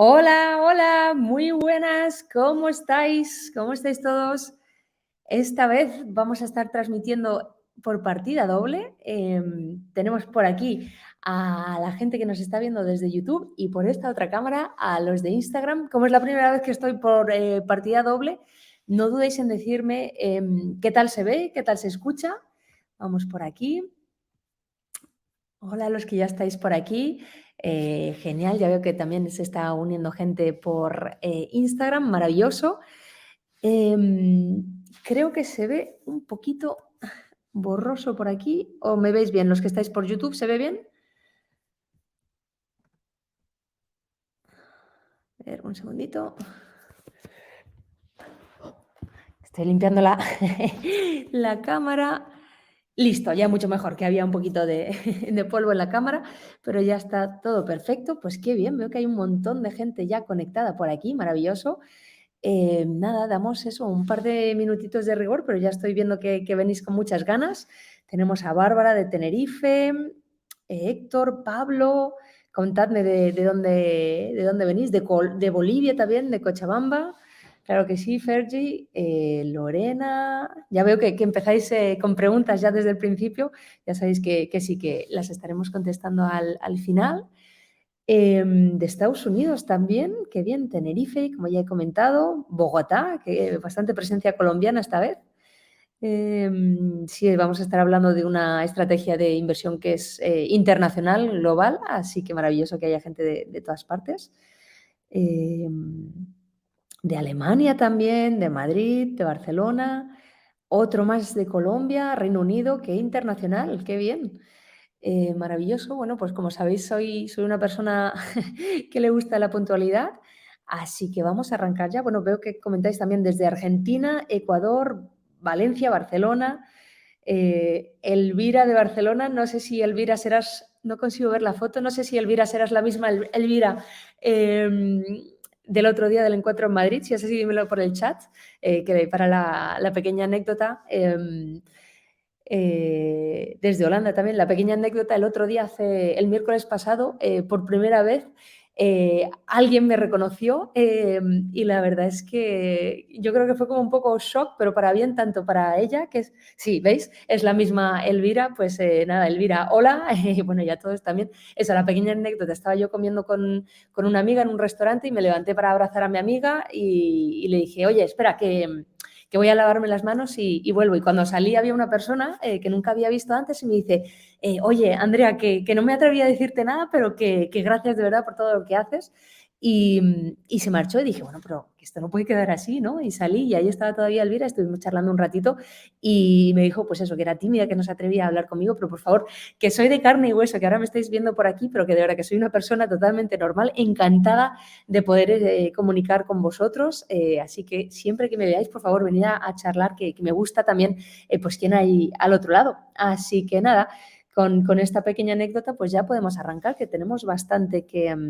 Hola, hola, muy buenas, ¿cómo estáis? ¿Cómo estáis todos? Esta vez vamos a estar transmitiendo por partida doble. Tenemos por aquí a la gente que nos está viendo desde YouTube y por esta otra cámara a los de Instagram. Como es la primera vez que estoy por partida doble, no dudéis en decirme qué tal se ve, qué tal se escucha. Vamos por aquí. Hola a los que ya estáis por aquí. Genial, ya veo que también se está uniendo gente por Instagram, maravilloso. Creo que se ve un poquito borroso por aquí. ¿O me veis bien? Los que estáis por YouTube, ¿se ve bien? A ver, un segundito. Estoy limpiando la, la cámara. Listo, ya mucho mejor, que había un poquito de, de polvo en la cámara, pero ya está todo perfecto. Pues qué bien, veo que hay un montón de gente ya conectada por aquí, maravilloso. Nada, damos eso, un par de minutitos de rigor, pero ya estoy viendo que venís con muchas ganas. Tenemos a Bárbara de Tenerife, Héctor, Pablo, contadme de dónde venís, de Bolivia también, de Cochabamba. Claro que sí, Fergie, Lorena. Ya veo que empezáis con preguntas ya desde el principio. Ya sabéis que sí, que las estaremos contestando al final. De Estados Unidos también, qué bien, Tenerife, como ya he comentado, Bogotá, que bastante presencia colombiana esta vez. Sí, vamos a estar hablando de una estrategia de inversión que es internacional, global, así que maravilloso que haya gente de todas partes. De Alemania también, de Madrid, de Barcelona, otro más de Colombia, Reino Unido, qué internacional, qué bien. Maravilloso. Bueno, pues como sabéis, soy una persona que le gusta la puntualidad, así que vamos a arrancar ya. Bueno, veo que comentáis también desde Argentina, Ecuador, Valencia, Barcelona. Elvira de Barcelona, no sé si Elvira serás, no consigo ver la foto, no sé si Elvira serás la misma Elvira del otro día del encuentro en Madrid, si es así, dímelo por el chat, que para la pequeña anécdota. Desde Holanda también. La pequeña anécdota, el otro día, el miércoles pasado, por primera vez, alguien me reconoció y la verdad es que yo creo que fue como un poco shock, pero para bien, tanto para ella, que es, sí, ¿veis? Es la misma Elvira, pues nada, Elvira, hola, bueno, ya todos también. Esa, la pequeña anécdota, estaba yo comiendo con una amiga en un restaurante y me levanté para abrazar a mi amiga y le dije, oye, espera, que voy a lavarme las manos y vuelvo. Y cuando salí había una persona que nunca había visto antes y me dice, oye, Andrea, que no me atreví a decirte nada, pero que gracias de verdad por todo lo que haces. Y se marchó y dije, bueno, pero que esto no puede quedar así, ¿no? Y salí y ahí estaba todavía Elvira, estuvimos charlando un ratito y me dijo, pues eso, que era tímida, que no se atrevía a hablar conmigo, pero por favor, que soy de carne y hueso, que ahora me estáis viendo por aquí, pero que de verdad que soy una persona totalmente normal, encantada de poder comunicar con vosotros. Así que siempre que me veáis, por favor, venid a charlar, que me gusta también pues quién hay al otro lado. Así que nada, con esta pequeña anécdota pues ya podemos arrancar, que tenemos bastante que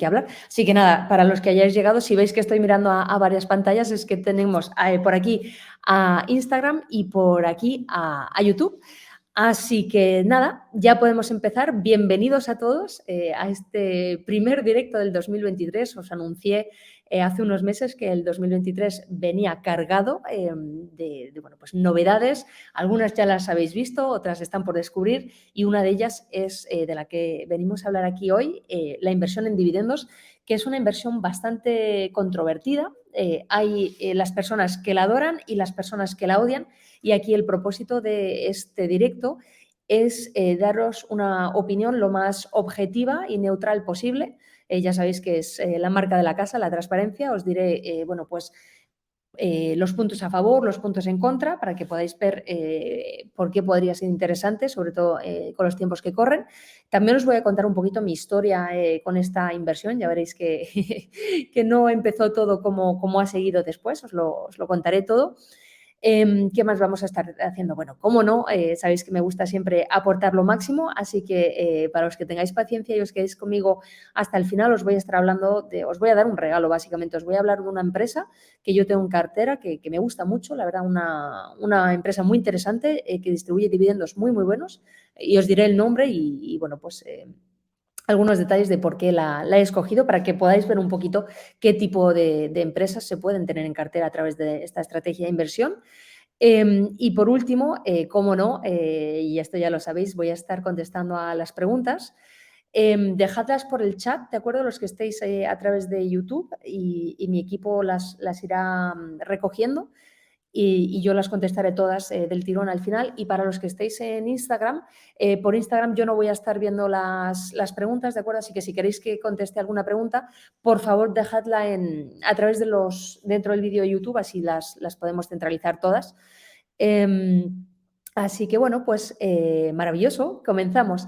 hablar. Así que nada, para los que hayáis llegado, si veis que estoy mirando a varias pantallas, es que tenemos por aquí a Instagram y por aquí a YouTube. Así que nada, ya podemos empezar. Bienvenidos a todos a este primer directo del 2023. Os anuncié hace unos meses que el 2023 venía cargado bueno, pues novedades. Algunas ya las habéis visto, otras están por descubrir y una de ellas es de la que venimos a hablar aquí hoy, la inversión en dividendos, que es una inversión bastante controvertida. Hay las personas que la adoran y las personas que la odian. Y aquí el propósito de este directo es daros una opinión lo más objetiva y neutral posible. Ya sabéis que es la marca de la casa, la transparencia. Os diré, bueno, pues los puntos a favor, los puntos en contra, para que podáis ver por qué podría ser interesante, sobre todo con los tiempos que corren. También os voy a contar un poquito mi historia con esta inversión. Ya veréis que, que no empezó todo como ha seguido después. Os lo contaré todo. ¿Qué más vamos a estar haciendo? Bueno, cómo no, sabéis que me gusta siempre aportar lo máximo, así que para los que tengáis paciencia y os quedéis conmigo hasta el final, os voy a estar hablando os voy a dar un regalo básicamente, os voy a hablar de una empresa que yo tengo en cartera, que me gusta mucho, la verdad, una empresa muy interesante que distribuye dividendos muy, muy buenos y os diré el nombre y bueno, pues algunos detalles de por qué la he escogido, para que podáis ver un poquito qué tipo de empresas se pueden tener en cartera a través de esta estrategia de inversión. Y por último, cómo no, y esto ya lo sabéis, voy a estar contestando a las preguntas. Dejadlas por el chat, ¿de acuerdo? Los que estéis a través de YouTube y mi equipo las irá recogiendo y yo las contestaré todas del tirón al final. Y para los que estéis en Instagram, por Instagram yo no voy a estar viendo las preguntas, ¿de acuerdo? Así que si queréis que conteste alguna pregunta, por favor dejadla a través de dentro del vídeo de YouTube, así las podemos centralizar todas. Así que bueno, pues maravilloso, comenzamos.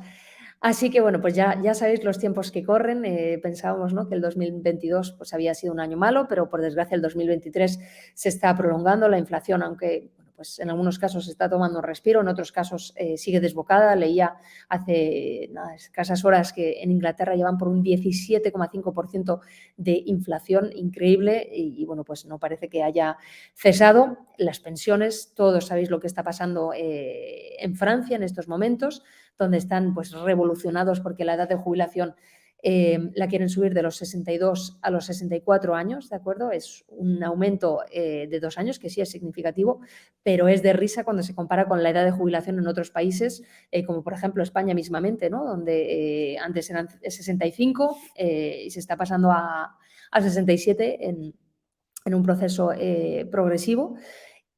Así que bueno, pues ya sabéis los tiempos que corren. Pensábamos, ¿no?, que el 2022 pues, había sido un año malo, pero por desgracia el 2023 se está prolongando. La inflación, aunque bueno, pues en algunos casos se está tomando un respiro, en otros casos sigue desbocada. Leía hace escasas horas que en Inglaterra llevan por un 17,5% de inflación, increíble, y bueno, pues no parece que haya cesado. Las pensiones, todos sabéis lo que está pasando en Francia en estos momentos, donde están pues revolucionados porque la edad de jubilación la quieren subir de los 62 a los 64 años, ¿de acuerdo? Es un aumento de 2 años, que sí es significativo, pero es de risa cuando se compara con la edad de jubilación en otros países, como por ejemplo España mismamente, ¿no?, donde antes eran 65 y se está pasando a 67 en un proceso progresivo.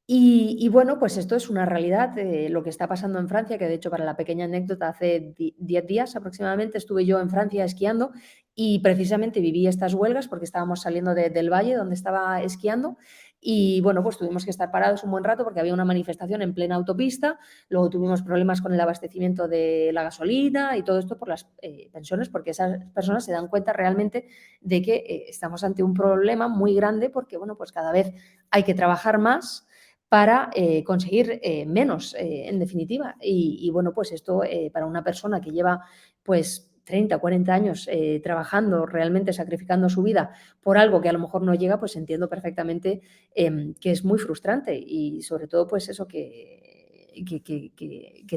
Y bueno, pues esto es una realidad, lo que está pasando en Francia, que de hecho, para la pequeña anécdota, hace 10 días aproximadamente estuve yo en Francia esquiando y precisamente viví estas huelgas porque estábamos saliendo del valle donde estaba esquiando y bueno, pues tuvimos que estar parados un buen rato porque había una manifestación en plena autopista, luego tuvimos problemas con el abastecimiento de la gasolina y todo esto por las pensiones, porque esas personas se dan cuenta realmente de que estamos ante un problema muy grande porque, bueno, pues cada vez hay que trabajar más para conseguir menos, en definitiva. Y bueno, pues esto para una persona que lleva pues 30, 40 años trabajando, realmente sacrificando su vida por algo que a lo mejor no llega, pues entiendo perfectamente que es muy frustrante y sobre todo pues eso que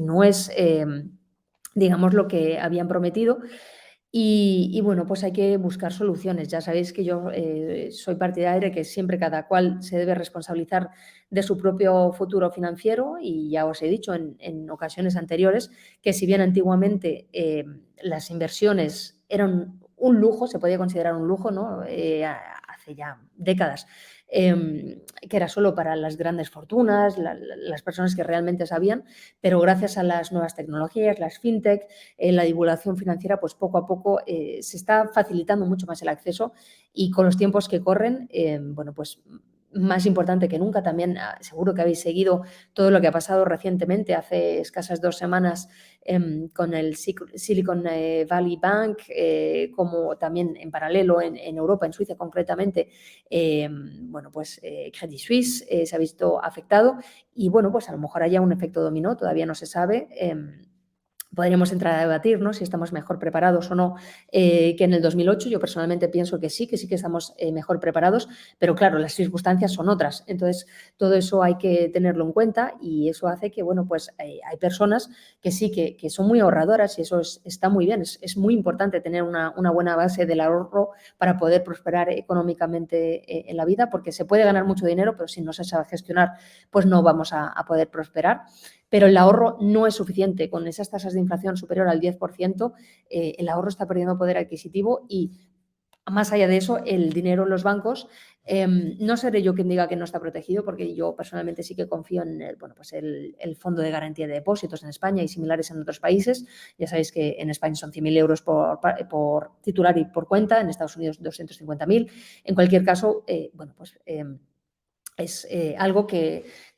no es, digamos, lo que habían prometido. Y bueno, pues hay que buscar soluciones. Ya sabéis que yo soy partidaria de que siempre cada cual se debe responsabilizar de su propio futuro financiero y ya os he dicho en ocasiones anteriores que si bien antiguamente las inversiones eran un lujo, se podía considerar un lujo, ¿no? Hace ya décadas, que era solo para las grandes fortunas, las personas que realmente sabían, pero gracias a las nuevas tecnologías, las fintech, la divulgación financiera, pues poco a poco se está facilitando mucho más el acceso y con los tiempos que corren, bueno, pues más importante que nunca. También seguro que habéis seguido todo lo que ha pasado recientemente, hace escasas 2 semanas, con el Silicon Valley Bank, como también en paralelo en Europa, en Suiza concretamente, bueno, pues Credit Suisse se ha visto afectado y bueno, pues a lo mejor haya un efecto dominó, todavía no se sabe. Podríamos entrar a debatir, ¿no?, si estamos mejor preparados o no que en el 2008. Yo personalmente pienso que sí que estamos mejor preparados, pero claro, las circunstancias son otras. Entonces, todo eso hay que tenerlo en cuenta y eso hace que, bueno, pues hay personas que sí que son muy ahorradoras y eso está muy bien. Es muy importante tener una buena base del ahorro para poder prosperar económicamente en la vida, porque se puede ganar mucho dinero, pero si no se sabe gestionar, pues no vamos a poder prosperar. Pero el ahorro no es suficiente. Con esas tasas de inflación superior al 10%, el ahorro está perdiendo poder adquisitivo y, más allá de eso, el dinero en los bancos, no seré yo quien diga que no está protegido, porque yo personalmente sí que confío en el Fondo de Garantía de Depósitos en España y similares en otros países. Ya sabéis que en España son 100.000 euros por titular y por cuenta, en Estados Unidos 250.000. En cualquier caso, bueno, pues es algo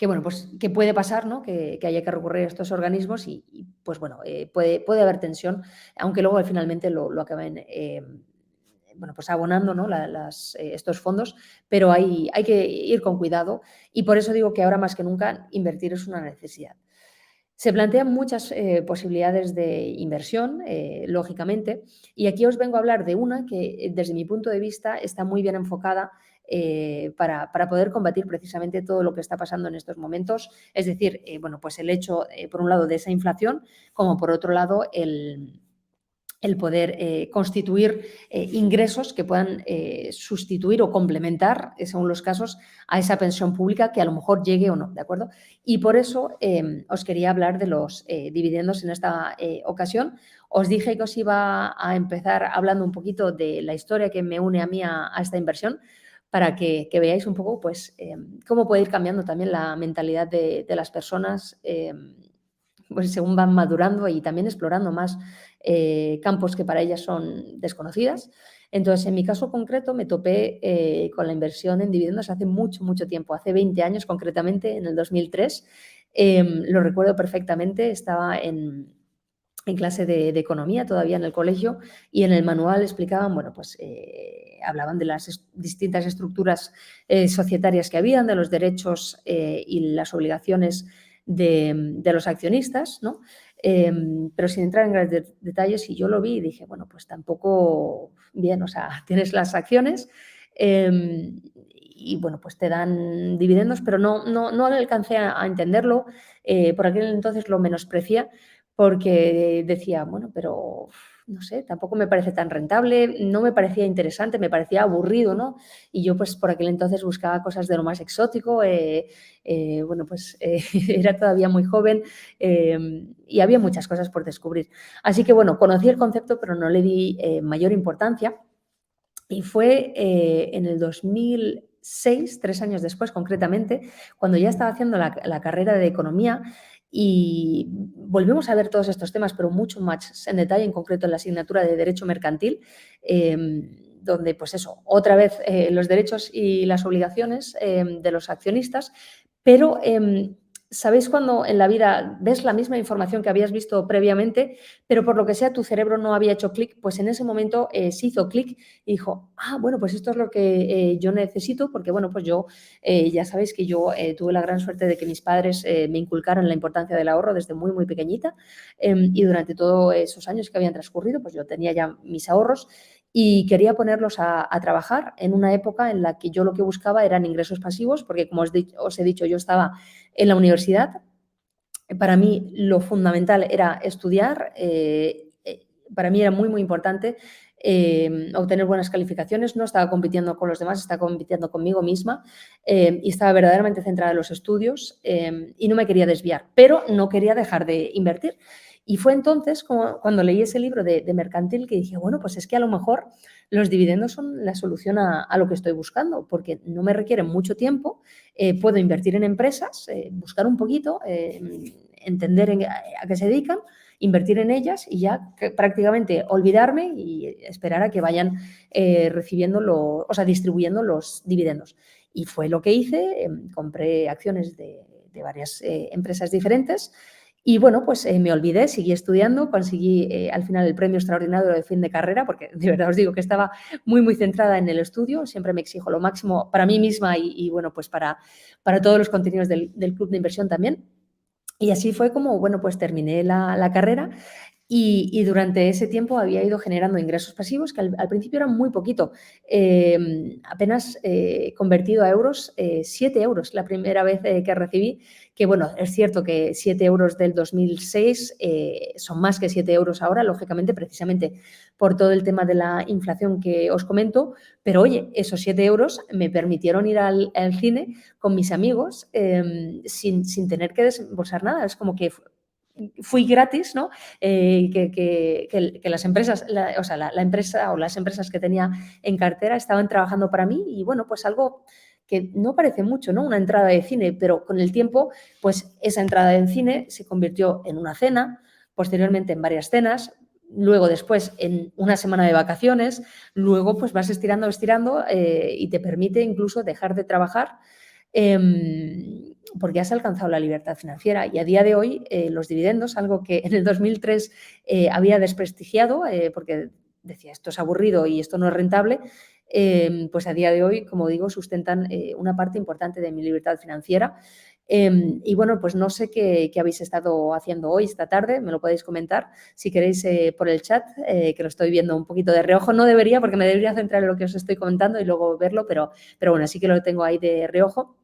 bueno, pues, que puede pasar, ¿no?, que haya que recurrir a estos organismos y pues bueno, puede haber tensión, aunque luego finalmente lo acaben bueno, pues abonando, ¿no?, estos fondos, pero hay que ir con cuidado y por eso digo que ahora más que nunca invertir es una necesidad. Se plantean muchas posibilidades de inversión, lógicamente, y aquí os vengo a hablar de una que, desde mi punto de vista, está muy bien enfocada para poder combatir precisamente todo lo que está pasando en estos momentos. Es decir, bueno, pues el hecho, por un lado, de esa inflación, como por otro lado, el poder constituir ingresos que puedan sustituir o complementar, según los casos, a esa pensión pública que a lo mejor llegue o no, ¿de acuerdo? Y por eso os quería hablar de los dividendos en esta ocasión. Os dije que os iba a empezar hablando un poquito de la historia que me une a mí a esta inversión, para que veáis un poco pues, cómo puede ir cambiando también la mentalidad de las personas pues según van madurando y también explorando más campos que para ellas son desconocidas. Entonces, en mi caso concreto, me topé con la inversión en dividendos hace mucho, mucho tiempo, hace 20 años concretamente, en el 2003. Lo recuerdo perfectamente, estaba en clase de economía todavía en el colegio y en el manual explicaban, bueno, pues hablaban de las distintas estructuras societarias que habían, de los derechos y las obligaciones de los accionistas, ¿no? Pero sin entrar en grandes detalles, y yo lo vi y dije, bueno, pues tampoco bien, o sea, tienes las acciones y bueno, pues te dan dividendos, pero no alcancé a entenderlo. Por aquel entonces lo menosprecié porque decía, bueno, pero no sé, tampoco me parece tan rentable, no me parecía interesante, me parecía aburrido, ¿no? Y yo pues por aquel entonces buscaba cosas de lo más exótico, bueno, pues era todavía muy joven y había muchas cosas por descubrir. Así que bueno, conocí el concepto, pero no le di mayor importancia. Y fue en el 2006, 3 años después concretamente, cuando ya estaba haciendo la carrera de economía y volvemos a ver todos estos temas, pero mucho más en detalle, en concreto en la asignatura de Derecho Mercantil, donde, pues eso, otra vez los derechos y las obligaciones de los accionistas, pero ¿sabéis cuando en la vida ves la misma información que habías visto previamente, pero por lo que sea tu cerebro no había hecho clic? Pues en ese momento se hizo clic y dijo, bueno, pues esto es lo que yo necesito, porque bueno, pues yo, ya sabéis que yo tuve la gran suerte de que mis padres me inculcaron la importancia del ahorro desde muy, muy pequeñita y durante todos esos años que habían transcurrido, pues yo tenía ya mis ahorros y quería ponerlos a trabajar en una época en la que yo lo que buscaba eran ingresos pasivos, porque como os he dicho, yo estaba en la universidad. Para mí lo fundamental era estudiar, para mí era muy, muy importante obtener buenas calificaciones, no estaba compitiendo con los demás, estaba compitiendo conmigo misma y estaba verdaderamente centrada en los estudios y no me quería desviar, pero no quería dejar de invertir. Y fue entonces cuando leí ese libro de Mercantil que dije, bueno, pues es que a lo mejor los dividendos son la solución a lo que estoy buscando, porque no me requieren mucho tiempo, puedo invertir en empresas, buscar un poquito, entender a qué se dedican, invertir en ellas y ya prácticamente olvidarme y esperar a que vayan distribuyendo los dividendos. Y fue lo que hice, compré acciones de varias empresas diferentes. Y bueno, pues me olvidé, seguí estudiando, conseguí al final el premio extraordinario de fin de carrera, porque de verdad os digo que estaba muy, muy centrada en el estudio, siempre me exijo lo máximo para mí misma y bueno, pues para todos los contenidos del club de inversión también. Y así fue como, bueno, pues terminé la carrera y durante ese tiempo había ido generando ingresos pasivos que al principio eran muy poquito, apenas convertido a euros, 7 euros la primera vez que recibí, que bueno, es cierto que 7 euros del 2006 son más que 7 euros ahora, lógicamente, precisamente por todo el tema de la inflación que os comento, pero oye, esos 7 euros me permitieron ir al cine con mis amigos sin tener que desembolsar nada, es como que fui gratis, ¿no? Que las empresas, la empresa o las empresas que tenía en cartera estaban trabajando para mí y bueno, pues algo que no parece mucho, ¿no? Una entrada de cine, pero con el tiempo, pues esa entrada de cine se convirtió en una cena, posteriormente en varias cenas, luego después en una semana de vacaciones, luego pues vas estirando y te permite incluso dejar de trabajar porque has alcanzado la libertad financiera y a día de hoy los dividendos, algo que en el 2003 había desprestigiado porque decía esto es aburrido y esto no es rentable, pues a día de hoy, como digo, sustentan una parte importante de mi libertad financiera. Y bueno, pues no sé qué habéis estado haciendo hoy, esta tarde, me lo podéis comentar si queréis por el chat, que lo estoy viendo un poquito de reojo. No debería, porque me debería centrar en lo que os estoy comentando y luego verlo, pero bueno, sí que lo tengo ahí de reojo.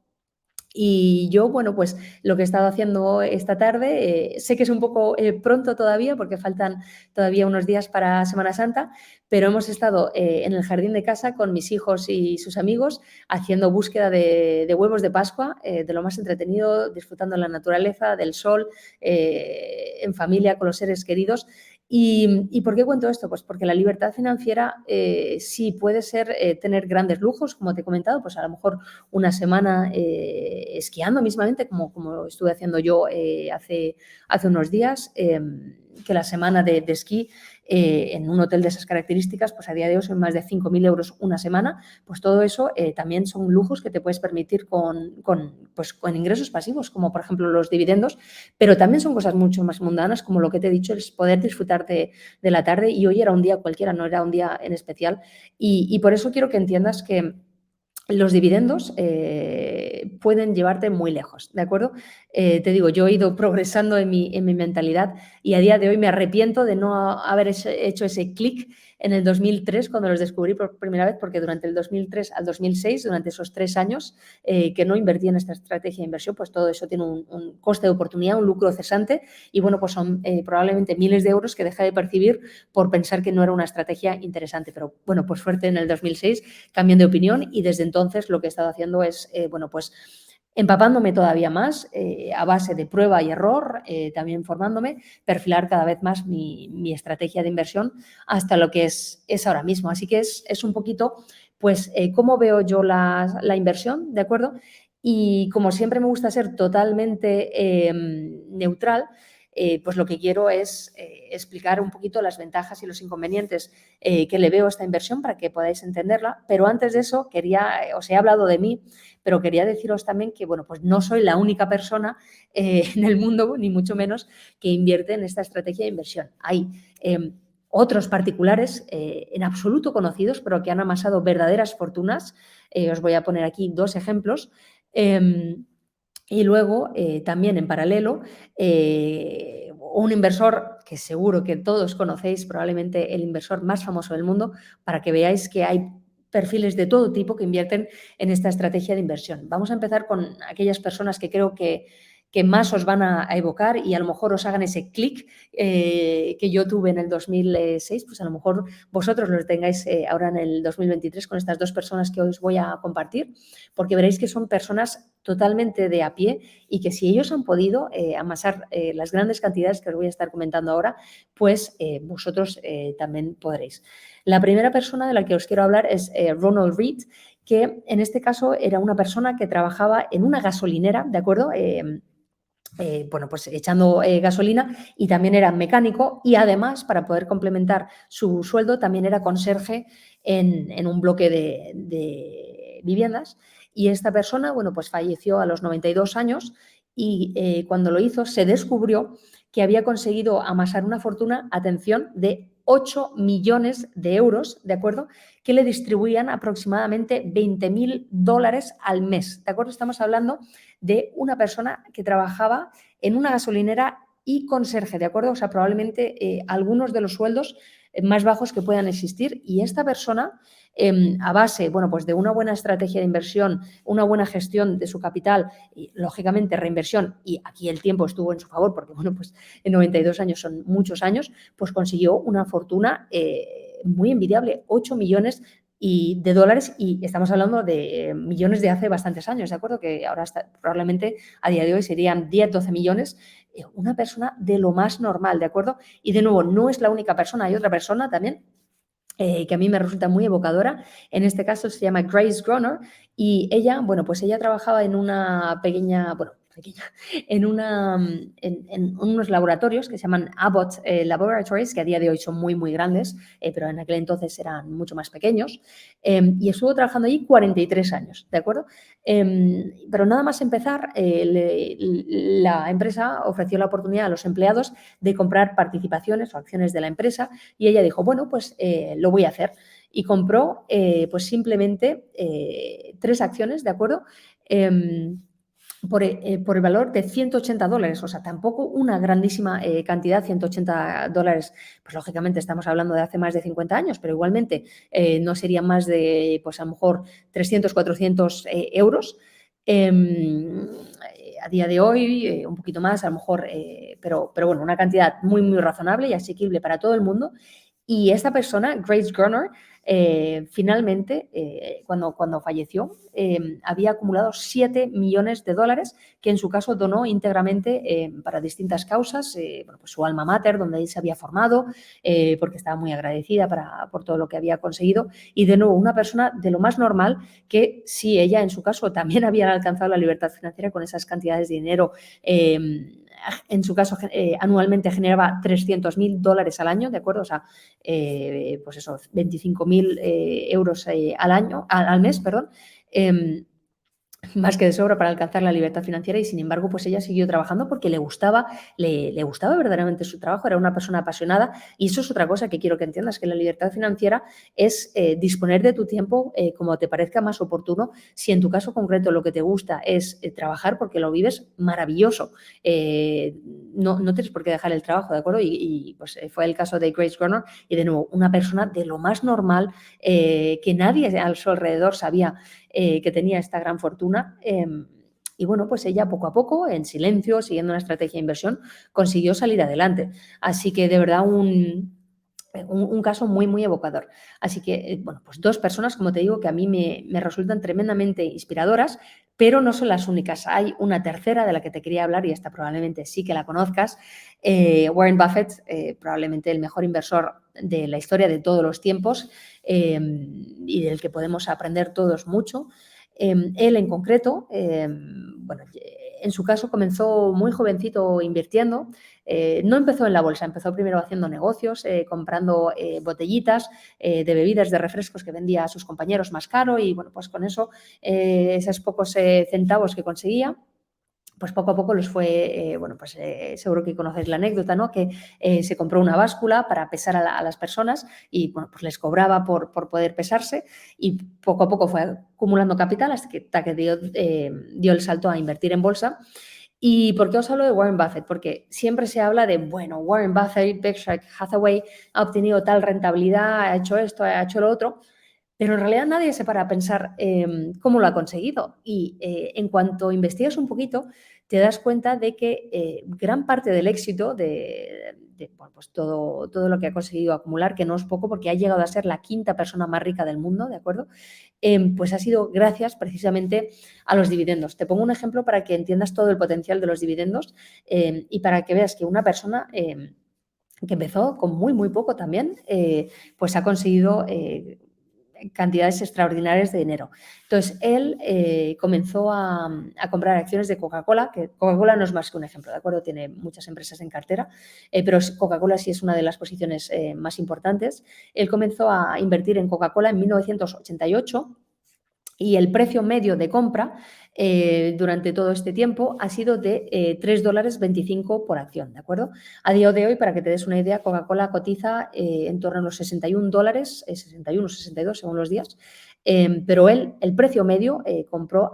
Y yo, bueno, pues lo que he estado haciendo esta tarde, sé que es un poco pronto todavía porque faltan todavía unos días para Semana Santa, pero hemos estado en el jardín de casa con mis hijos y sus amigos haciendo búsqueda de huevos de Pascua, de lo más entretenido, disfrutando de la naturaleza, del sol, en familia, con los seres queridos. ¿Y por qué cuento esto? Pues porque la libertad financiera sí puede ser tener grandes lujos, como te he comentado, pues a lo mejor una semana esquiando mismamente, como estuve haciendo yo hace unos días, que la semana de esquí en un hotel de esas características, pues a día de hoy son más de 5.000 euros una semana, pues todo eso también son lujos que te puedes permitir pues, con ingresos pasivos, como por ejemplo los dividendos, pero también son cosas mucho más mundanas, como lo que te he dicho, es poder disfrutar de la tarde, y hoy era un día cualquiera, no era un día en especial, y por eso quiero que entiendas que los dividendos pueden llevarte muy lejos, ¿de acuerdo? Te digo, yo he ido progresando en mi mentalidad y a día de hoy me arrepiento de no haber hecho ese clic en el 2003 cuando los descubrí por primera vez, porque durante el 2003 al 2006, durante esos 3 años que no invertí en esta estrategia de inversión, pues todo eso tiene un coste de oportunidad, un lucro cesante, y bueno, pues son probablemente miles de euros que dejé de percibir por pensar que no era una estrategia interesante. Pero bueno, por suerte en el 2006 cambié de opinión y desde entonces lo que he estado haciendo es, bueno, pues empapándome todavía más a base de prueba y error, también formándome, perfilar cada vez más mi estrategia de inversión hasta lo que es ahora mismo. Así que es un poquito, pues, cómo veo yo la inversión, ¿de acuerdo? Y como siempre me gusta ser totalmente neutral, pues lo que quiero es explicar un poquito las ventajas y los inconvenientes que le veo a esta inversión para que podáis entenderla. Pero antes de eso, os he hablado de mí, pero quería deciros también que, bueno, pues no soy la única persona en el mundo, ni mucho menos, que invierte en esta estrategia de inversión. Hay otros particulares en absoluto conocidos, pero que han amasado verdaderas fortunas. Os voy a poner aquí 2 ejemplos. Y luego, también en paralelo, un inversor que seguro que todos conocéis, probablemente el inversor más famoso del mundo, para que veáis que hay perfiles de todo tipo que invierten en esta estrategia de inversión. Vamos a empezar con aquellas personas que creo que más os van a evocar y a lo mejor os hagan ese clic que yo tuve en el 2006, pues a lo mejor vosotros lo tengáis ahora en el 2023 con estas 2 personas que os voy a compartir, porque veréis que son personas totalmente de a pie y que si ellos han podido amasar las grandes cantidades que os voy a estar comentando ahora, pues vosotros también podréis. La primera persona de la que os quiero hablar es Ronald Reed, que en este caso era una persona que trabajaba en una gasolinera, ¿de acuerdo? Bueno, pues echando gasolina, y también era mecánico, y además, para poder complementar su sueldo, también era conserje en un bloque de viviendas. Y esta persona, bueno, pues falleció a los 92 años y cuando lo hizo se descubrió que había conseguido amasar una fortuna, atención, de 8 millones de euros, ¿de acuerdo? Que le distribuían aproximadamente $20.000 al mes, ¿de acuerdo? Estamos hablando de una persona que trabajaba en una gasolinera y conserje, ¿de acuerdo? O sea, probablemente algunos de los sueldos más bajos que puedan existir, y esta persona, a base, bueno, pues de una buena estrategia de inversión, una buena gestión de su capital y, lógicamente, reinversión, y aquí el tiempo estuvo en su favor porque, bueno, pues en 92 años son muchos años, pues consiguió una fortuna muy envidiable, 8 millones de dólares, y estamos hablando de millones de hace bastantes años, ¿de acuerdo? Que ahora probablemente a día de hoy serían 10, 12 millones. Una persona de lo más normal, ¿de acuerdo? Y de nuevo, no es la única persona, hay otra persona también que a mí me resulta muy evocadora. En este caso se llama Grace Groner, y ella, bueno, pues ella trabajaba en una pequeña, en unos laboratorios que se llaman Abbott Laboratories, que a día de hoy son muy, muy grandes, pero en aquel entonces eran mucho más pequeños, y estuvo trabajando allí 43 años, ¿de acuerdo? Pero nada más empezar, la empresa ofreció la oportunidad a los empleados de comprar participaciones o acciones de la empresa, y ella dijo, bueno, pues lo voy a hacer. Y compró pues simplemente 3 acciones, ¿de acuerdo? Por el valor de $180, o sea, tampoco una grandísima cantidad, $180, pues lógicamente estamos hablando de hace más de 50 años, pero igualmente no serían más de, pues a lo mejor 300, 400 euros. A día de hoy, un poquito más, a lo mejor, pero bueno, una cantidad muy, muy razonable y asequible para todo el mundo. Y esta persona, Grace Garner, finalmente, cuando falleció, había acumulado 7 millones de dólares que en su caso donó íntegramente para distintas causas, bueno, pues su alma mater, donde él se había formado, porque estaba muy agradecida por todo lo que había conseguido. Y de nuevo, una persona de lo más normal que sí, ella en su caso también había alcanzado la libertad financiera con esas cantidades de dinero. En su caso, anualmente generaba $300.000 al año, ¿de acuerdo? O sea, pues eso, 25.000 euros al mes, perdón. Más que de sobra para alcanzar la libertad financiera y sin embargo pues ella siguió trabajando porque le gustaba verdaderamente su trabajo, era una persona apasionada y eso es otra cosa que quiero que entiendas, que la libertad financiera es disponer de tu tiempo como te parezca más oportuno. Si en tu caso concreto lo que te gusta es trabajar porque lo vives, maravilloso, no tienes por qué dejar el trabajo, ¿de acuerdo? Y pues fue el caso de Grace Garner y de nuevo una persona de lo más normal, que nadie a su alrededor sabía que tenía esta gran fortuna. Y bueno, pues ella poco a poco, en silencio, siguiendo una estrategia de inversión, consiguió salir adelante. Así que de verdad un caso muy, muy evocador. Así que, bueno, pues dos personas, como te digo, que a mí me resultan tremendamente inspiradoras, pero no son las únicas. Hay una tercera de la que te quería hablar y esta probablemente sí que la conozcas. Warren Buffett, probablemente el mejor inversor de la historia de todos los tiempos y del que podemos aprender todos mucho. Él en concreto, bueno, en su caso comenzó muy jovencito invirtiendo. No empezó en la bolsa, empezó primero haciendo negocios, comprando botellitas de bebidas, de refrescos que vendía a sus compañeros más caro y bueno, pues con eso, esos pocos centavos que conseguía, pues poco a poco los fue, bueno, pues seguro que conocéis la anécdota, ¿no? Que se compró una báscula para pesar a las personas y, bueno, pues les cobraba por poder pesarse y poco a poco fue acumulando capital hasta que dio el salto a invertir en bolsa. ¿Y por qué os hablo de Warren Buffett? Porque siempre se habla de, bueno, Warren Buffett, Berkshire Hathaway ha obtenido tal rentabilidad, ha hecho esto, ha hecho lo otro, pero en realidad nadie se para a pensar cómo lo ha conseguido. Y en cuanto investigas un poquito, te das cuenta de que gran parte del éxito de bueno, pues todo lo que ha conseguido acumular, que no es poco porque ha llegado a ser la quinta persona más rica del mundo, ¿de acuerdo? Pues ha sido gracias precisamente a los dividendos. Te pongo un ejemplo para que entiendas todo el potencial de los dividendos y para que veas que una persona que empezó con muy, muy poco también, pues ha conseguido cantidades extraordinarias de dinero. Entonces, él comenzó a comprar acciones de Coca-Cola, que Coca-Cola no es más que un ejemplo, ¿de acuerdo? Tiene muchas empresas en cartera, pero Coca-Cola sí es una de las posiciones más importantes. Él comenzó a invertir en Coca-Cola en 1988 y el precio medio de compra durante todo este tiempo ha sido de $3.25 por acción, ¿de acuerdo? A día de hoy, para que te des una idea, Coca-Cola cotiza en torno a los $61, 61, 62 según los días, pero él, el precio medio compró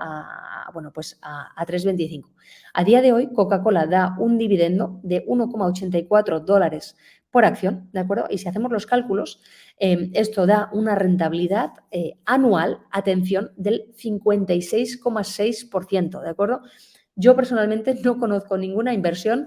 bueno, pues a $3.25. A día de hoy, Coca-Cola da un dividendo de $1,84 por acción, ¿de acuerdo? Y si hacemos los cálculos, esto da una rentabilidad anual, atención, del 56,6%, ¿de acuerdo? Yo personalmente no conozco ninguna inversión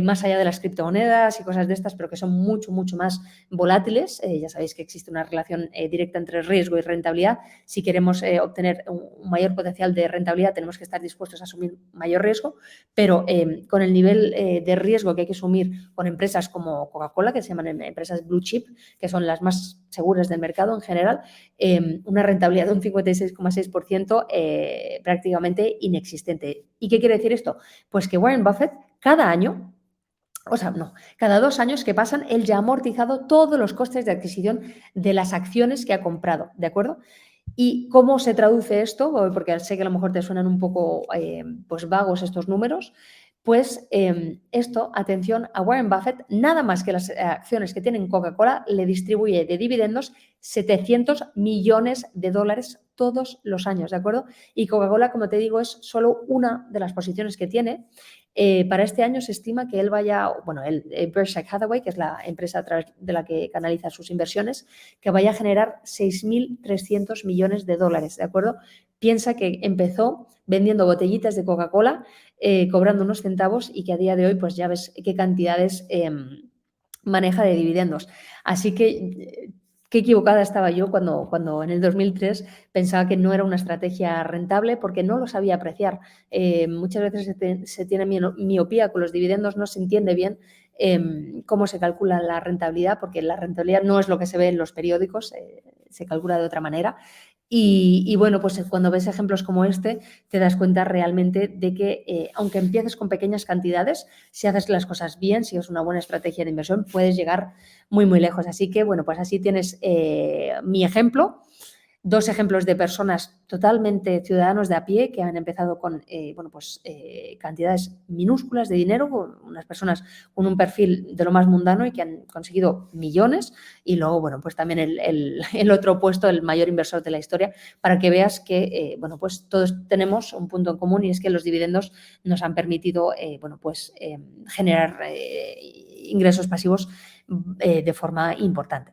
más allá de las criptomonedas y cosas de estas, pero que son mucho, mucho más volátiles. Ya sabéis que existe una relación directa entre riesgo y rentabilidad. Si queremos obtener un mayor potencial de rentabilidad, tenemos que estar dispuestos a asumir mayor riesgo, pero con el nivel de riesgo que hay que asumir con empresas como Coca-Cola, que se llaman empresas blue chip, que son las más seguras del mercado en general, una rentabilidad de un 56,6% prácticamente inexistente. ¿Y qué quiere decir esto? Pues que Warren Buffett cada año, o sea, no, cada 2 años que pasan, él ya ha amortizado todos los costes de adquisición de las acciones que ha comprado, ¿de acuerdo? ¿Y cómo se traduce esto? Porque sé que a lo mejor te suenan un poco pues vagos estos números. Pues esto, atención, a Warren Buffett, nada más que las acciones que tienen Coca-Cola, le distribuye de dividendos $700 millones todos los años, ¿de acuerdo? Y Coca-Cola, como te digo, es solo una de las posiciones que tiene. Para este año se estima que él vaya, bueno, Berkshire Hathaway, que es la empresa a través de la que canaliza sus inversiones, que vaya a generar $6.300 millones, ¿de acuerdo? piensa que empezó vendiendo botellitas de Coca-Cola, cobrando unos centavos y que a día de hoy pues ya ves qué cantidades maneja de dividendos. Así que qué equivocada estaba yo cuando en el 2003 pensaba que no era una estrategia rentable porque no lo sabía apreciar. Muchas veces se tiene miopía con los dividendos, no se entiende bien cómo se calcula la rentabilidad, porque la rentabilidad no es lo que se ve en los periódicos, se calcula de otra manera. Y bueno, pues cuando ves ejemplos como este, te das cuenta realmente de que aunque empieces con pequeñas cantidades, si haces las cosas bien, si es una buena estrategia de inversión, puedes llegar muy, muy lejos. Así que, bueno, pues así tienes mi ejemplo. Dos ejemplos de personas totalmente ciudadanos de a pie que han empezado con cantidades minúsculas de dinero, unas personas con un perfil de lo más mundano y que han conseguido millones, y luego, bueno, pues también el otro opuesto, el mayor inversor de la historia, para que veas que, pues todos tenemos un punto en común, y es que los dividendos nos han permitido, generar ingresos pasivos de forma importante.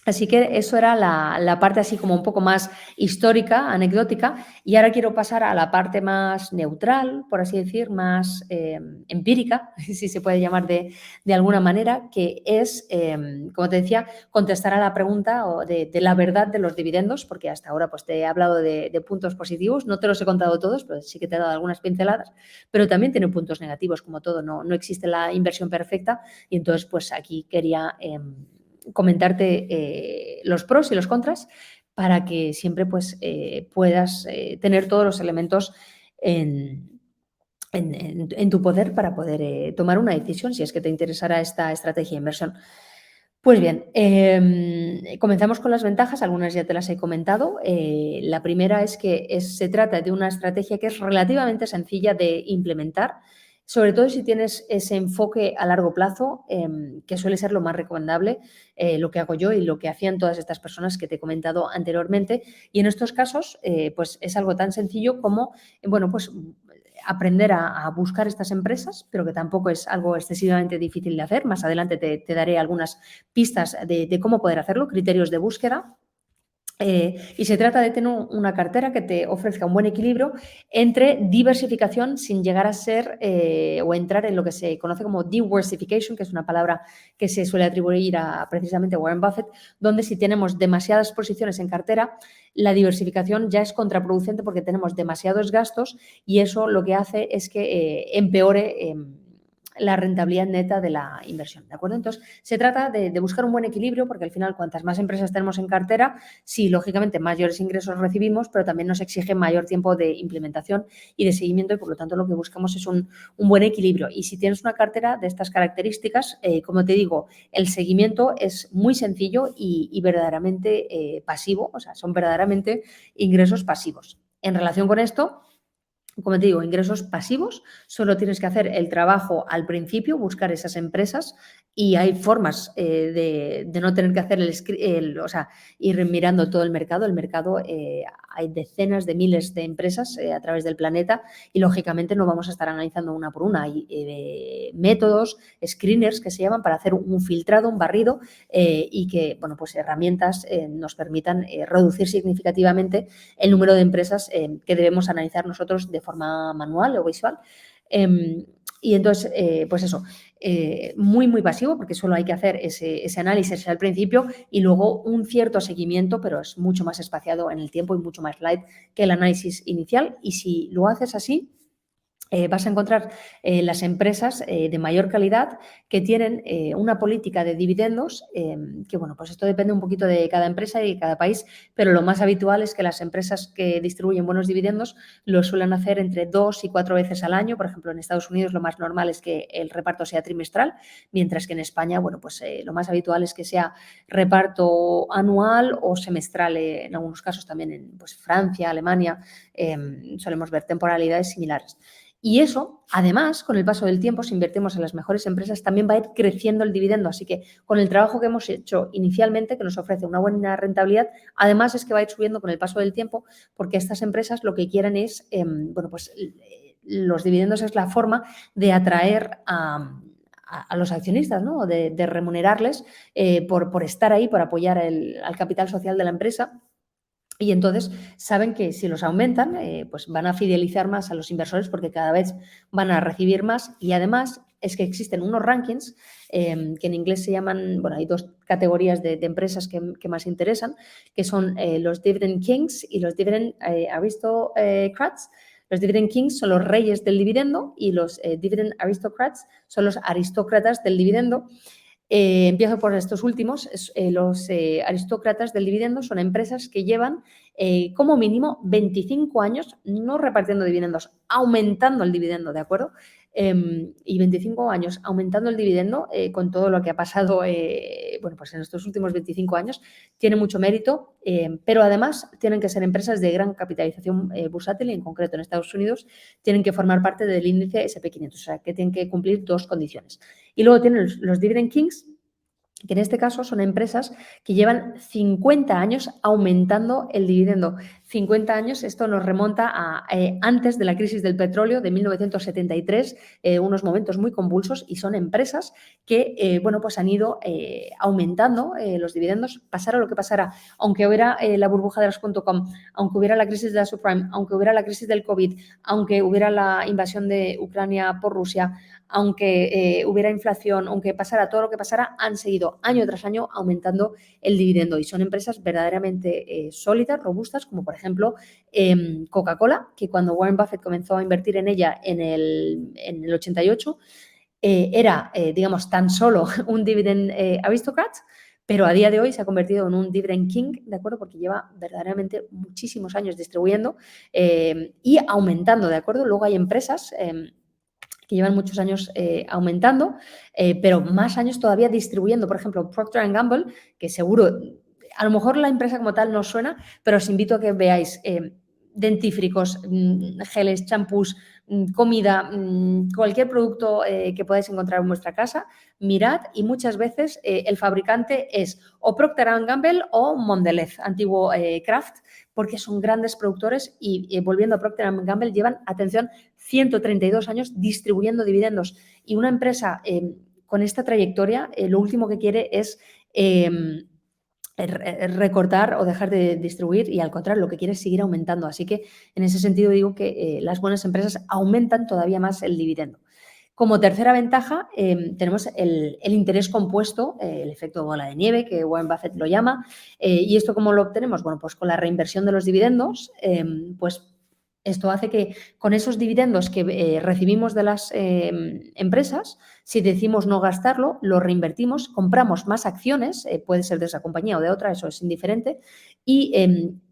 Así que eso era la parte así como un poco más histórica, anecdótica, y ahora quiero pasar a la parte más neutral, por así decir, más empírica, si se puede llamar de alguna manera, que es, como te decía, contestar a la pregunta de la verdad de los dividendos, porque hasta ahora pues, te he hablado de puntos positivos, no te los he contado todos, pero sí que te he dado algunas pinceladas, pero también tiene puntos negativos, como todo, no existe la inversión perfecta, y entonces pues aquí quería comentarte los pros y los contras para que siempre pues, puedas tener todos los elementos en tu poder para poder tomar una decisión si es que te interesará esta estrategia de inversión. Pues bien, comenzamos con las ventajas, algunas ya te las he comentado. La primera es que se trata de una estrategia que es relativamente sencilla de implementar, sobre todo si tienes ese enfoque a largo plazo, que suele ser lo más recomendable, lo que hago yo y lo que hacían todas estas personas que te he comentado anteriormente. Y en estos casos, pues es algo tan sencillo como, pues aprender a buscar estas empresas, pero que tampoco es algo excesivamente difícil de hacer. Más adelante te daré algunas pistas de cómo poder hacerlo, criterios de búsqueda. Y se trata de tener una cartera que te ofrezca un buen equilibrio entre diversificación sin llegar a ser o entrar en lo que se conoce como diversification, que es una palabra que se suele atribuir a precisamente Warren Buffett, donde si tenemos demasiadas posiciones en cartera, la diversificación ya es contraproducente porque tenemos demasiados gastos, y eso lo que hace es que empeore la rentabilidad neta de la inversión, ¿de acuerdo? Entonces, se trata de buscar un buen equilibrio, porque al final, cuantas más empresas tenemos en cartera, sí, lógicamente, mayores ingresos recibimos, pero también nos exige mayor tiempo de implementación y de seguimiento, y por lo tanto lo que buscamos es un buen equilibrio. Y si tienes una cartera de estas características, como te digo, el seguimiento es muy sencillo y verdaderamente pasivo, o sea, son verdaderamente ingresos pasivos. En relación con esto, como te digo, ingresos pasivos, solo tienes que hacer el trabajo al principio, buscar esas empresas, y hay formas de no tener que hacer ir mirando todo el mercado. El mercado, hay decenas de miles de empresas a través del planeta, y lógicamente no vamos a estar analizando una por una. Hay métodos, screeners que se llaman, para hacer un filtrado, un barrido, y que, pues herramientas nos permitan reducir significativamente el número de empresas que debemos analizar nosotros de forma manual o visual. Y entonces, pues eso, muy, muy pasivo, porque solo hay que hacer ese análisis al principio y luego un cierto seguimiento, pero es mucho más espaciado en el tiempo y mucho más light que el análisis inicial. Y si lo haces así, vas a encontrar las empresas de mayor calidad que tienen una política de dividendos que, pues esto depende un poquito de cada empresa y de cada país, pero lo más habitual es que las empresas que distribuyen buenos dividendos lo suelen hacer entre 2 y 4 veces al año. Por ejemplo, en Estados Unidos lo más normal es que el reparto sea trimestral, mientras que en España, lo más habitual es que sea reparto anual o semestral. En algunos casos también en Francia, Alemania, solemos ver temporalidades similares. Y eso, además, con el paso del tiempo, si invertimos en las mejores empresas, también va a ir creciendo el dividendo. Así que con el trabajo que hemos hecho inicialmente, que nos ofrece una buena rentabilidad, además es que va a ir subiendo con el paso del tiempo, porque estas empresas lo que quieren es, los dividendos es la forma de atraer a los accionistas, ¿no? De remunerarles por estar ahí, por apoyar al capital social de la empresa. Y entonces saben que si los aumentan, pues van a fidelizar más a los inversores porque cada vez van a recibir más. Y además es que existen unos rankings que en inglés se llaman, bueno, hay dos categorías de empresas que más interesan, que son los Dividend Kings y los Dividend Aristocrats. Los Dividend Kings son los reyes del dividendo y los Dividend Aristocrats son los aristócratas del dividendo. Empiezo por estos últimos. Los aristócratas del dividendo son empresas que llevan como mínimo 25 años no repartiendo dividendos, aumentando el dividendo, ¿de acuerdo? Y 25 años aumentando el dividendo con todo lo que ha pasado bueno, pues en estos últimos 25 años, tiene mucho mérito, pero además tienen que ser empresas de gran capitalización bursátil y en concreto en Estados Unidos tienen que formar parte del índice S&P 500, o sea que tienen que cumplir dos condiciones. Y luego tienen los Dividend Kings, que en este caso son empresas que llevan 50 años aumentando el dividendo. 50 años, esto nos remonta a antes de la crisis del petróleo de 1973, unos momentos muy convulsos, y son empresas que bueno, pues han ido aumentando los dividendos, pasara lo que pasara, aunque hubiera la burbuja de las .com, aunque hubiera la crisis de la subprime, aunque hubiera la crisis del COVID, aunque hubiera la invasión de Ucrania por Rusia, aunque hubiera inflación, aunque pasara todo lo que pasara, han seguido año tras año aumentando el dividendo y son empresas verdaderamente sólidas, robustas, como por ejemplo Coca-Cola, que cuando Warren Buffett comenzó a invertir en ella en el 88, era, digamos, tan solo un dividend aristocrat, pero a día de hoy se ha convertido en un dividend king, ¿de acuerdo? Porque lleva verdaderamente muchísimos años distribuyendo y aumentando, ¿de acuerdo? Luego hay empresas que llevan muchos años aumentando, pero más años todavía distribuyendo. Por ejemplo, Procter & Gamble, que seguro, a lo mejor la empresa como tal no suena, pero os invito a que veáis dentífricos, geles, champús, comida, cualquier producto que podáis encontrar en vuestra casa, mirad y muchas veces el fabricante es o Procter & Gamble o Mondelez, antiguo Kraft, porque son grandes productores y volviendo a Procter & Gamble llevan, atención, 132 años distribuyendo dividendos y una empresa con esta trayectoria lo último que quiere es recortar o dejar de distribuir y al contrario lo que quiere es seguir aumentando. Así que en ese sentido digo que las buenas empresas aumentan todavía más el dividendo. Como tercera ventaja tenemos el interés compuesto, el efecto bola de nieve, que Warren Buffett lo llama. ¿Y esto cómo lo obtenemos? Bueno, pues con la reinversión de los dividendos, pues esto hace que con esos dividendos que recibimos de las empresas, si decimos no gastarlo, lo reinvertimos, compramos más acciones, puede ser de esa compañía o de otra, eso es indiferente, y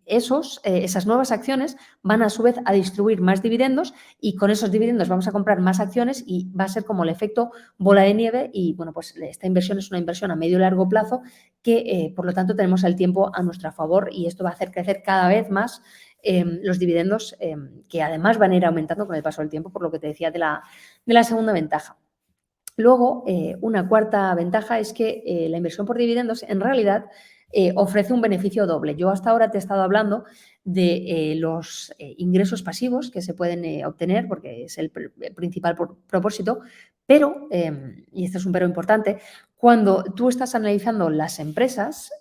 esas nuevas acciones van a su vez a distribuir más dividendos y con esos dividendos vamos a comprar más acciones y va a ser como el efecto bola de nieve y bueno, pues esta inversión es una inversión a medio y largo plazo que por lo tanto tenemos el tiempo a nuestro favor y esto va a hacer crecer cada vez más los dividendos que además van a ir aumentando con el paso del tiempo, por lo que te decía de la segunda ventaja. Luego, una cuarta ventaja es que la inversión por dividendos en realidad ofrece un beneficio doble. Yo hasta ahora te he estado hablando de los ingresos pasivos que se pueden obtener porque es el principal propósito, pero, y este es un pero importante, cuando tú estás analizando las empresas,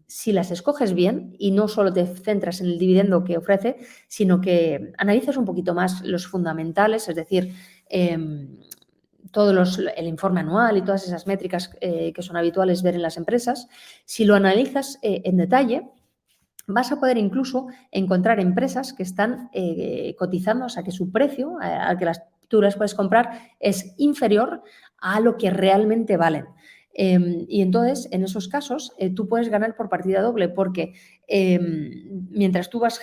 si las escoges bien y no solo te centras en el dividendo que ofrece, sino que analizas un poquito más los fundamentales, es decir, el informe anual y todas esas métricas que son habituales ver en las empresas, si lo analizas en detalle, vas a poder incluso encontrar empresas que están cotizando, o sea, que su precio al que tú las puedes comprar es inferior a lo que realmente valen. Y entonces, en esos casos, tú puedes ganar por partida doble porque mientras tú vas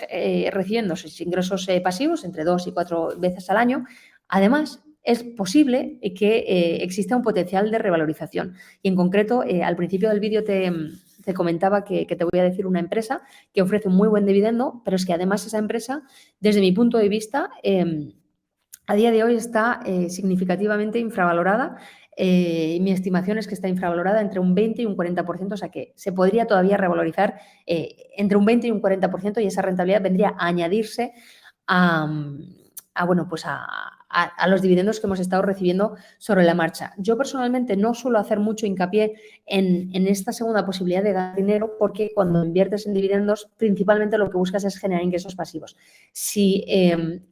recibiendo esos ingresos pasivos entre 2 y 4 veces al año, además es posible que exista un potencial de revalorización. Y en concreto, al principio del vídeo te comentaba que te voy a decir una empresa que ofrece un muy buen dividendo, pero es que además esa empresa, desde mi punto de vista, a día de hoy está significativamente infravalorada. Mi estimación es que está infravalorada entre un 20 y un 40%, o sea que se podría todavía revalorizar entre un 20 y un 40% y esa rentabilidad vendría a añadirse bueno, pues a a los dividendos que hemos estado recibiendo sobre la marcha. Yo personalmente no suelo hacer mucho hincapié en esta segunda posibilidad de ganar dinero porque cuando inviertes en dividendos principalmente lo que buscas es generar ingresos pasivos. Si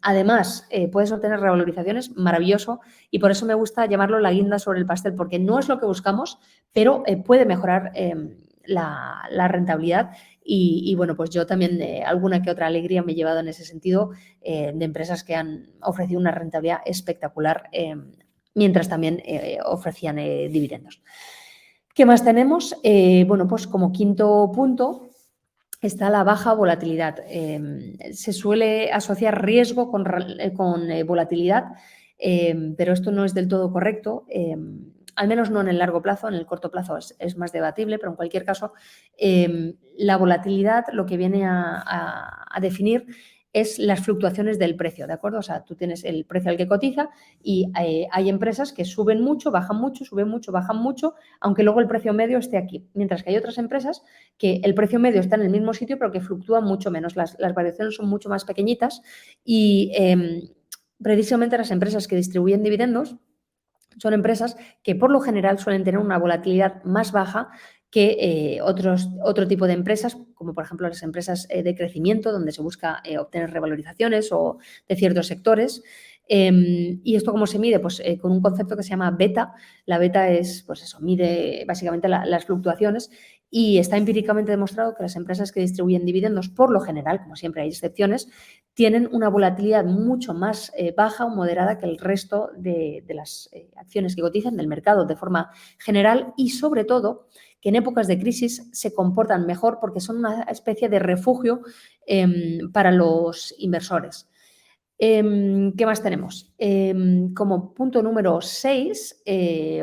además puedes obtener revalorizaciones, maravilloso, y por eso me gusta llamarlo la guinda sobre el pastel, porque no es lo que buscamos, pero puede mejorar la rentabilidad y, bueno, pues yo también alguna que otra alegría me he llevado en ese sentido de empresas que han ofrecido una rentabilidad espectacular mientras también ofrecían dividendos. ¿Qué más tenemos? Bueno, pues como quinto punto está la baja volatilidad. Se suele asociar riesgo con volatilidad, pero esto no es del todo correcto. Al menos no en el largo plazo, en el corto plazo es más debatible, pero en cualquier caso, la volatilidad lo que viene a definir es las fluctuaciones del precio, ¿de acuerdo? O sea, tú tienes el precio al que cotiza y hay empresas que suben mucho, bajan mucho, suben mucho, bajan mucho, aunque luego el precio medio esté aquí. Mientras que hay otras empresas que el precio medio está en el mismo sitio, pero que fluctúan mucho menos. Las variaciones son mucho más pequeñitas y precisamente las empresas que distribuyen dividendos son empresas que por lo general suelen tener una volatilidad más baja que otro tipo de empresas, como por ejemplo las empresas de crecimiento, donde se busca obtener revalorizaciones o de ciertos sectores. ¿Y esto cómo se mide? Pues con un concepto que se llama beta. La beta es, pues eso, mide básicamente las fluctuaciones y está empíricamente demostrado que las empresas que distribuyen dividendos, por lo general, como siempre hay excepciones, tienen una volatilidad mucho más baja o moderada que el resto de las acciones que cotizan del mercado de forma general y, sobre todo, que en épocas de crisis se comportan mejor porque son una especie de refugio para los inversores. ¿Qué más tenemos? Como punto número 6,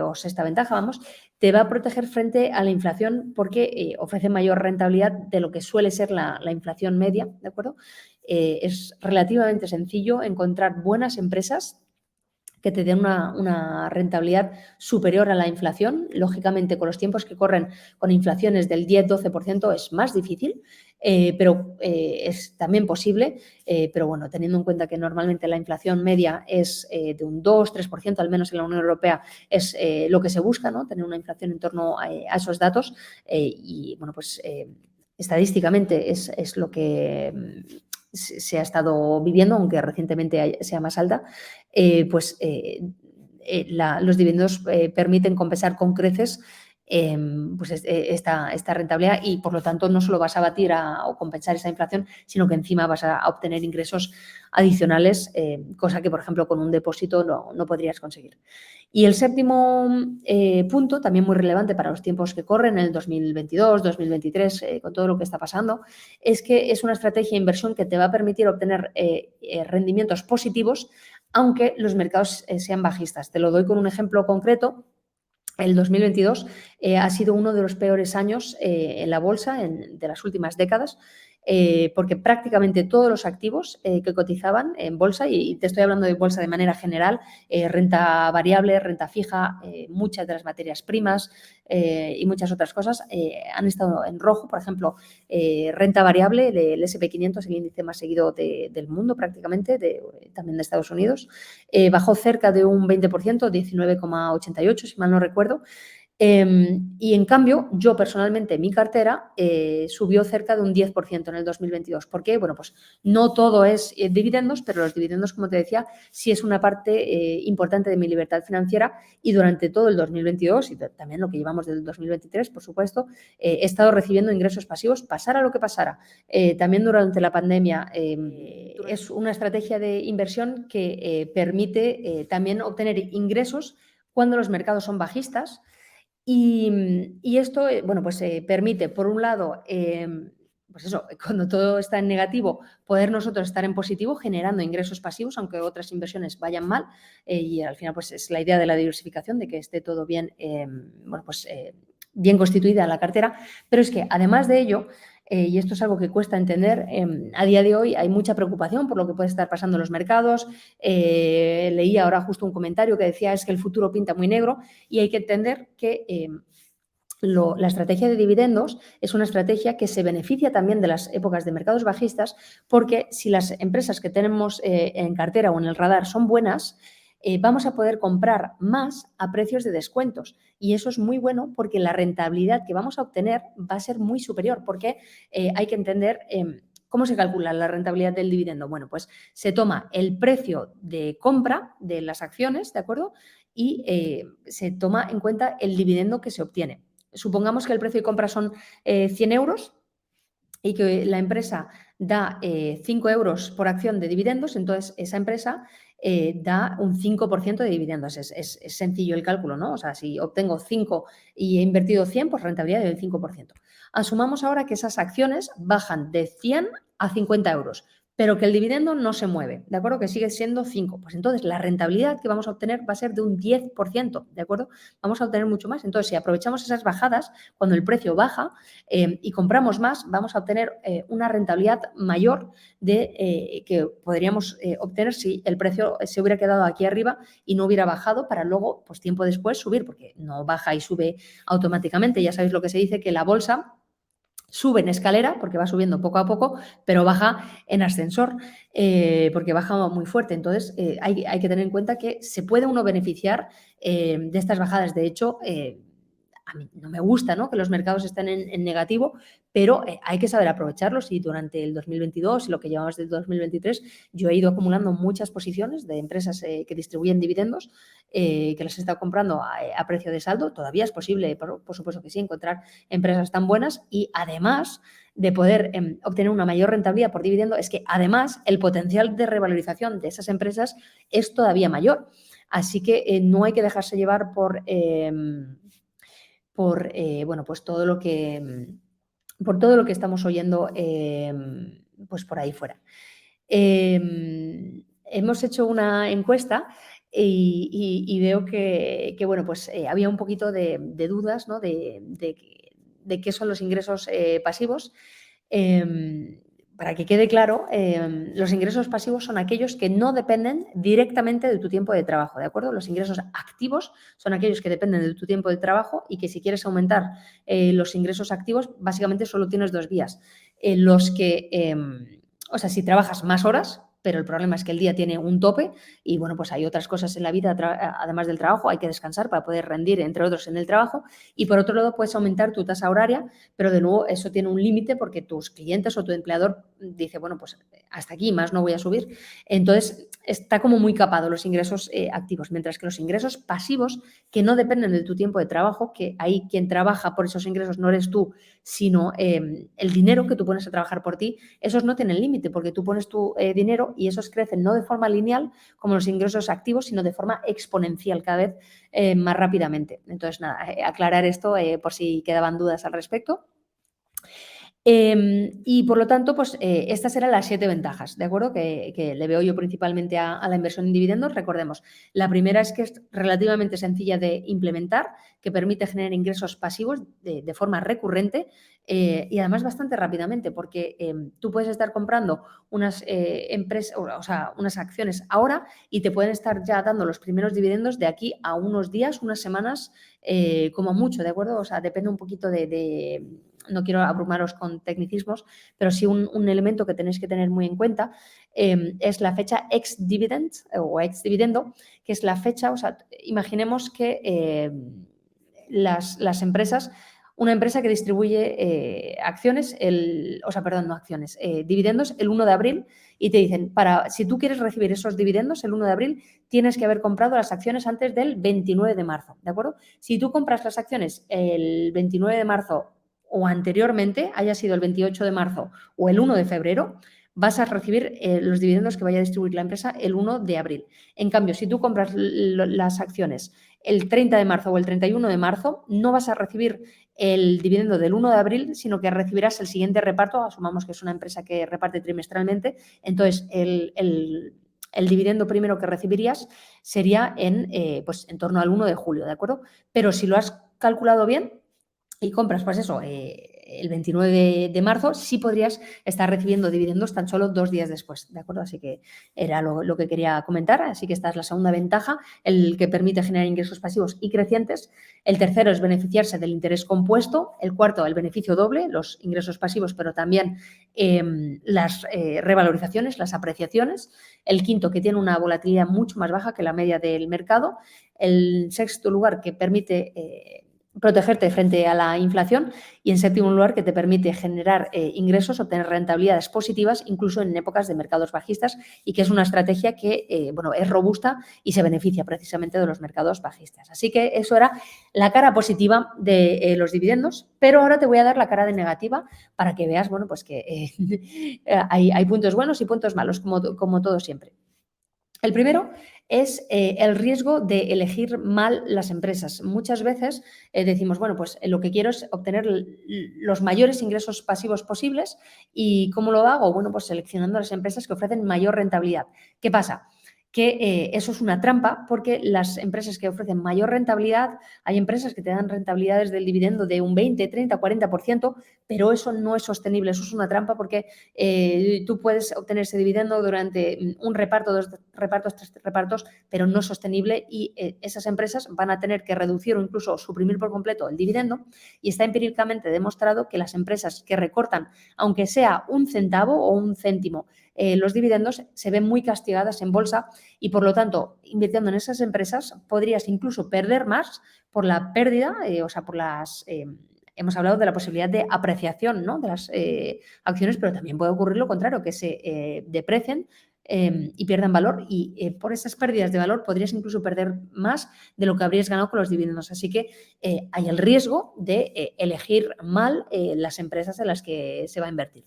o sexta ventaja, vamos, te va a proteger frente a la inflación porque ofrece mayor rentabilidad de lo que suele ser la inflación media, ¿de acuerdo? Es relativamente sencillo encontrar buenas empresas que te den una rentabilidad superior a la inflación. Lógicamente, con los tiempos que corren con inflaciones del 10-12% es más difícil, pero es también posible. Pero bueno, teniendo en cuenta que normalmente la inflación media es de un 2-3%, al menos en la Unión Europea, es lo que se busca, ¿no? Tener una inflación en torno a esos datos. Y bueno, pues estadísticamente es lo que se ha estado viviendo, aunque recientemente sea más alta, los dividendos permiten compensar con creces pues esta rentabilidad y, por lo tanto, no solo vas a batir o compensar esa inflación, sino que encima vas a obtener ingresos adicionales, cosa que, por ejemplo, con un depósito no podrías conseguir. Y el séptimo punto, también muy relevante para los tiempos que corren, en el 2022, 2023, con todo lo que está pasando, es que es una estrategia de inversión que te va a permitir obtener rendimientos positivos, aunque los mercados sean bajistas. Te lo doy con un ejemplo concreto. El 2022 ha sido uno de los peores años en la bolsa de las últimas décadas, porque prácticamente todos los activos que cotizaban en bolsa, y te estoy hablando de bolsa de manera general, renta variable, renta fija, muchas de las materias primas y muchas otras cosas han estado en rojo. Por ejemplo, renta variable del SP500, el índice más seguido del mundo prácticamente, también de Estados Unidos, bajó cerca de un 20%, 19,88 si mal no recuerdo. Y en cambio, yo personalmente, mi cartera subió cerca de un 10% en el 2022. ¿Por qué? Bueno, pues no todo es dividendos, pero los dividendos, como te decía, sí es una parte importante de mi libertad financiera y durante todo el 2022 y también lo que llevamos del 2023, por supuesto, he estado recibiendo ingresos pasivos, pasara lo que pasara. También durante la pandemia es una estrategia de inversión que permite también obtener ingresos cuando los mercados son bajistas. Y esto, bueno, pues permite, por un lado, pues eso, cuando todo está en negativo, poder nosotros estar en positivo generando ingresos pasivos, aunque otras inversiones vayan mal, y al final pues es la idea de la diversificación, de que esté todo bien, bueno, pues bien constituida la cartera, pero es que además de ello, y esto es algo que cuesta entender, a día de hoy hay mucha preocupación por lo que puede estar pasando en los mercados. Leí ahora justo un comentario que decía es que el futuro pinta muy negro y hay que entender que la estrategia de dividendos es una estrategia que se beneficia también de las épocas de mercados bajistas, porque si las empresas que tenemos en cartera o en el radar son buenas, vamos a poder comprar más a precios de descuentos. Y eso es muy bueno porque la rentabilidad que vamos a obtener va a ser muy superior, porque hay que entender cómo se calcula la rentabilidad del dividendo. Bueno, pues se toma el precio de compra de las acciones, ¿de acuerdo? Y se toma en cuenta el dividendo que se obtiene. Supongamos que el precio de compra son 100 euros y que la empresa da 5 euros por acción de dividendos, entonces esa empresa da un 5% de dividendos. Es sencillo el cálculo, ¿no? O sea, si obtengo 5 y he invertido 100, pues rentabilidad del 5%. Asumamos ahora que esas acciones bajan de 100 a 50 euros, pero que el dividendo no se mueve, ¿de acuerdo? Que sigue siendo 5. Pues entonces la rentabilidad que vamos a obtener va a ser de un 10%, ¿de acuerdo? Vamos a obtener mucho más. Entonces, si aprovechamos esas bajadas, cuando el precio baja y compramos más, vamos a obtener una rentabilidad mayor de que podríamos obtener si el precio se hubiera quedado aquí arriba y no hubiera bajado para luego, pues tiempo después, subir, porque no baja y sube automáticamente. Ya sabéis lo que se dice, que la bolsa sube en escalera, porque va subiendo poco a poco, pero baja en ascensor, porque baja muy fuerte. Entonces, hay que tener en cuenta que se puede uno beneficiar de estas bajadas. De hecho, a mí no me gusta, ¿no?, que los mercados estén en negativo, pero hay que saber aprovecharlos, y durante el 2022 y lo que llevamos del 2023 yo he ido acumulando muchas posiciones de empresas que distribuyen dividendos, que las he estado comprando a precio de saldo. Todavía es posible, por supuesto que sí, encontrar empresas tan buenas, y además de poder obtener una mayor rentabilidad por dividendo, es que además el potencial de revalorización de esas empresas es todavía mayor. Así que no hay que dejarse llevar por bueno, pues todo lo que por todo lo que estamos oyendo pues por ahí fuera. Hemos hecho una encuesta y veo que, bueno, pues había un poquito de dudas, ¿no?, de qué son los ingresos pasivos. Para que quede claro, los ingresos pasivos son aquellos que no dependen directamente de tu tiempo de trabajo, ¿de acuerdo? Los ingresos activos son aquellos que dependen de tu tiempo de trabajo, y que si quieres aumentar los ingresos activos, básicamente solo tienes dos vías. Los que, o sea, si trabajas más horas, pero el problema es que el día tiene un tope y, bueno, pues hay otras cosas en la vida, además del trabajo, hay que descansar para poder rendir, entre otros, en el trabajo. Y por otro lado, puedes aumentar tu tasa horaria, pero de nuevo eso tiene un límite, porque tus clientes o tu empleador dice, bueno, pues hasta aquí, más no voy a subir. Entonces, está como muy capado los ingresos activos, mientras que los ingresos pasivos, que no dependen de tu tiempo de trabajo, que ahí quien trabaja por esos ingresos no eres tú, sino el dinero que tú pones a trabajar por ti, esos no tienen límite, porque tú pones tu dinero y esos crecen no de forma lineal como los ingresos activos, sino de forma exponencial, cada vez más rápidamente. Entonces, nada, aclarar esto por si quedaban dudas al respecto. Y por lo tanto, pues estas eran las 7 ventajas, ¿de acuerdo?, que le veo yo principalmente a la inversión en dividendos. Recordemos, la primera es que es relativamente sencilla de implementar, que permite generar ingresos pasivos de forma recurrente y además bastante rápidamente, porque tú puedes estar comprando unas empresas, o sea, unas acciones ahora, y te pueden estar ya dando los primeros dividendos de aquí a unos días, unas semanas, como mucho, ¿de acuerdo? O sea, depende un poquito no quiero abrumaros con tecnicismos, pero sí un elemento que tenéis que tener muy en cuenta es la fecha ex-dividend o ex-dividendo, que es la fecha, o sea, imaginemos que las empresas, una empresa que distribuye acciones, no acciones, dividendos el 1 de abril, y te dicen, si tú quieres recibir esos dividendos el 1 de abril, tienes que haber comprado las acciones antes del 29 de marzo, ¿de acuerdo? Si tú compras las acciones el 29 de marzo o anteriormente, haya sido el 28 de marzo o el 1 de febrero, vas a recibir los dividendos que vaya a distribuir la empresa el 1 de abril. En cambio, si tú compras las acciones el 30 de marzo o el 31 de marzo, no vas a recibir el dividendo del 1 de abril, sino que recibirás el siguiente reparto. Asumamos que es una empresa que reparte trimestralmente, entonces el dividendo primero que recibirías sería pues en torno al 1 de julio, ¿de acuerdo? Pero si lo has calculado bien y compras, pues eso, el 29 de marzo, sí podrías estar recibiendo dividendos tan solo 2 días después, ¿de acuerdo? Así que era lo que quería comentar. Así que esta es la segunda ventaja, el que permite generar ingresos pasivos y crecientes. El tercero es beneficiarse del interés compuesto. El cuarto, el beneficio doble, los ingresos pasivos, pero también las revalorizaciones, las apreciaciones. El quinto, que tiene una volatilidad mucho más baja que la media del mercado. El sexto lugar, que permite protegerte frente a la inflación, y en séptimo lugar, que te permite generar ingresos, obtener rentabilidades positivas incluso en épocas de mercados bajistas, y que es una estrategia que es robusta y se beneficia precisamente de los mercados bajistas. Así que eso era la cara positiva de los dividendos, pero ahora te voy a dar la cara de negativa para que veas, bueno, pues que hay puntos buenos y puntos malos, como todo siempre. El primero es el riesgo de elegir mal las empresas. Muchas veces decimos, bueno, pues lo que quiero es obtener los mayores ingresos pasivos posibles. ¿Y cómo lo hago? Bueno, pues seleccionando las empresas que ofrecen mayor rentabilidad. ¿Qué pasa? Que eso es una trampa, porque las empresas que ofrecen mayor rentabilidad, hay empresas que te dan rentabilidades del dividendo de un 20, 30, 40%, pero eso no es sostenible, eso es una trampa, porque tú puedes obtener ese dividendo durante un reparto, 2 repartos, 3 repartos, pero no es sostenible, y esas empresas van a tener que reducir o incluso suprimir por completo el dividendo. Y está empíricamente demostrado que las empresas que recortan, aunque sea un centavo o un céntimo, los dividendos, se ven muy castigadas en bolsa, y por lo tanto, invirtiendo en esas empresas podrías incluso perder más por la pérdida, por las... hemos hablado de la posibilidad de apreciación, ¿no?, de las acciones, pero también puede ocurrir lo contrario, que se deprecien y pierdan valor, y por esas pérdidas de valor podrías incluso perder más de lo que habrías ganado con los dividendos. Así que hay el riesgo de elegir mal las empresas en las que se va a invertir.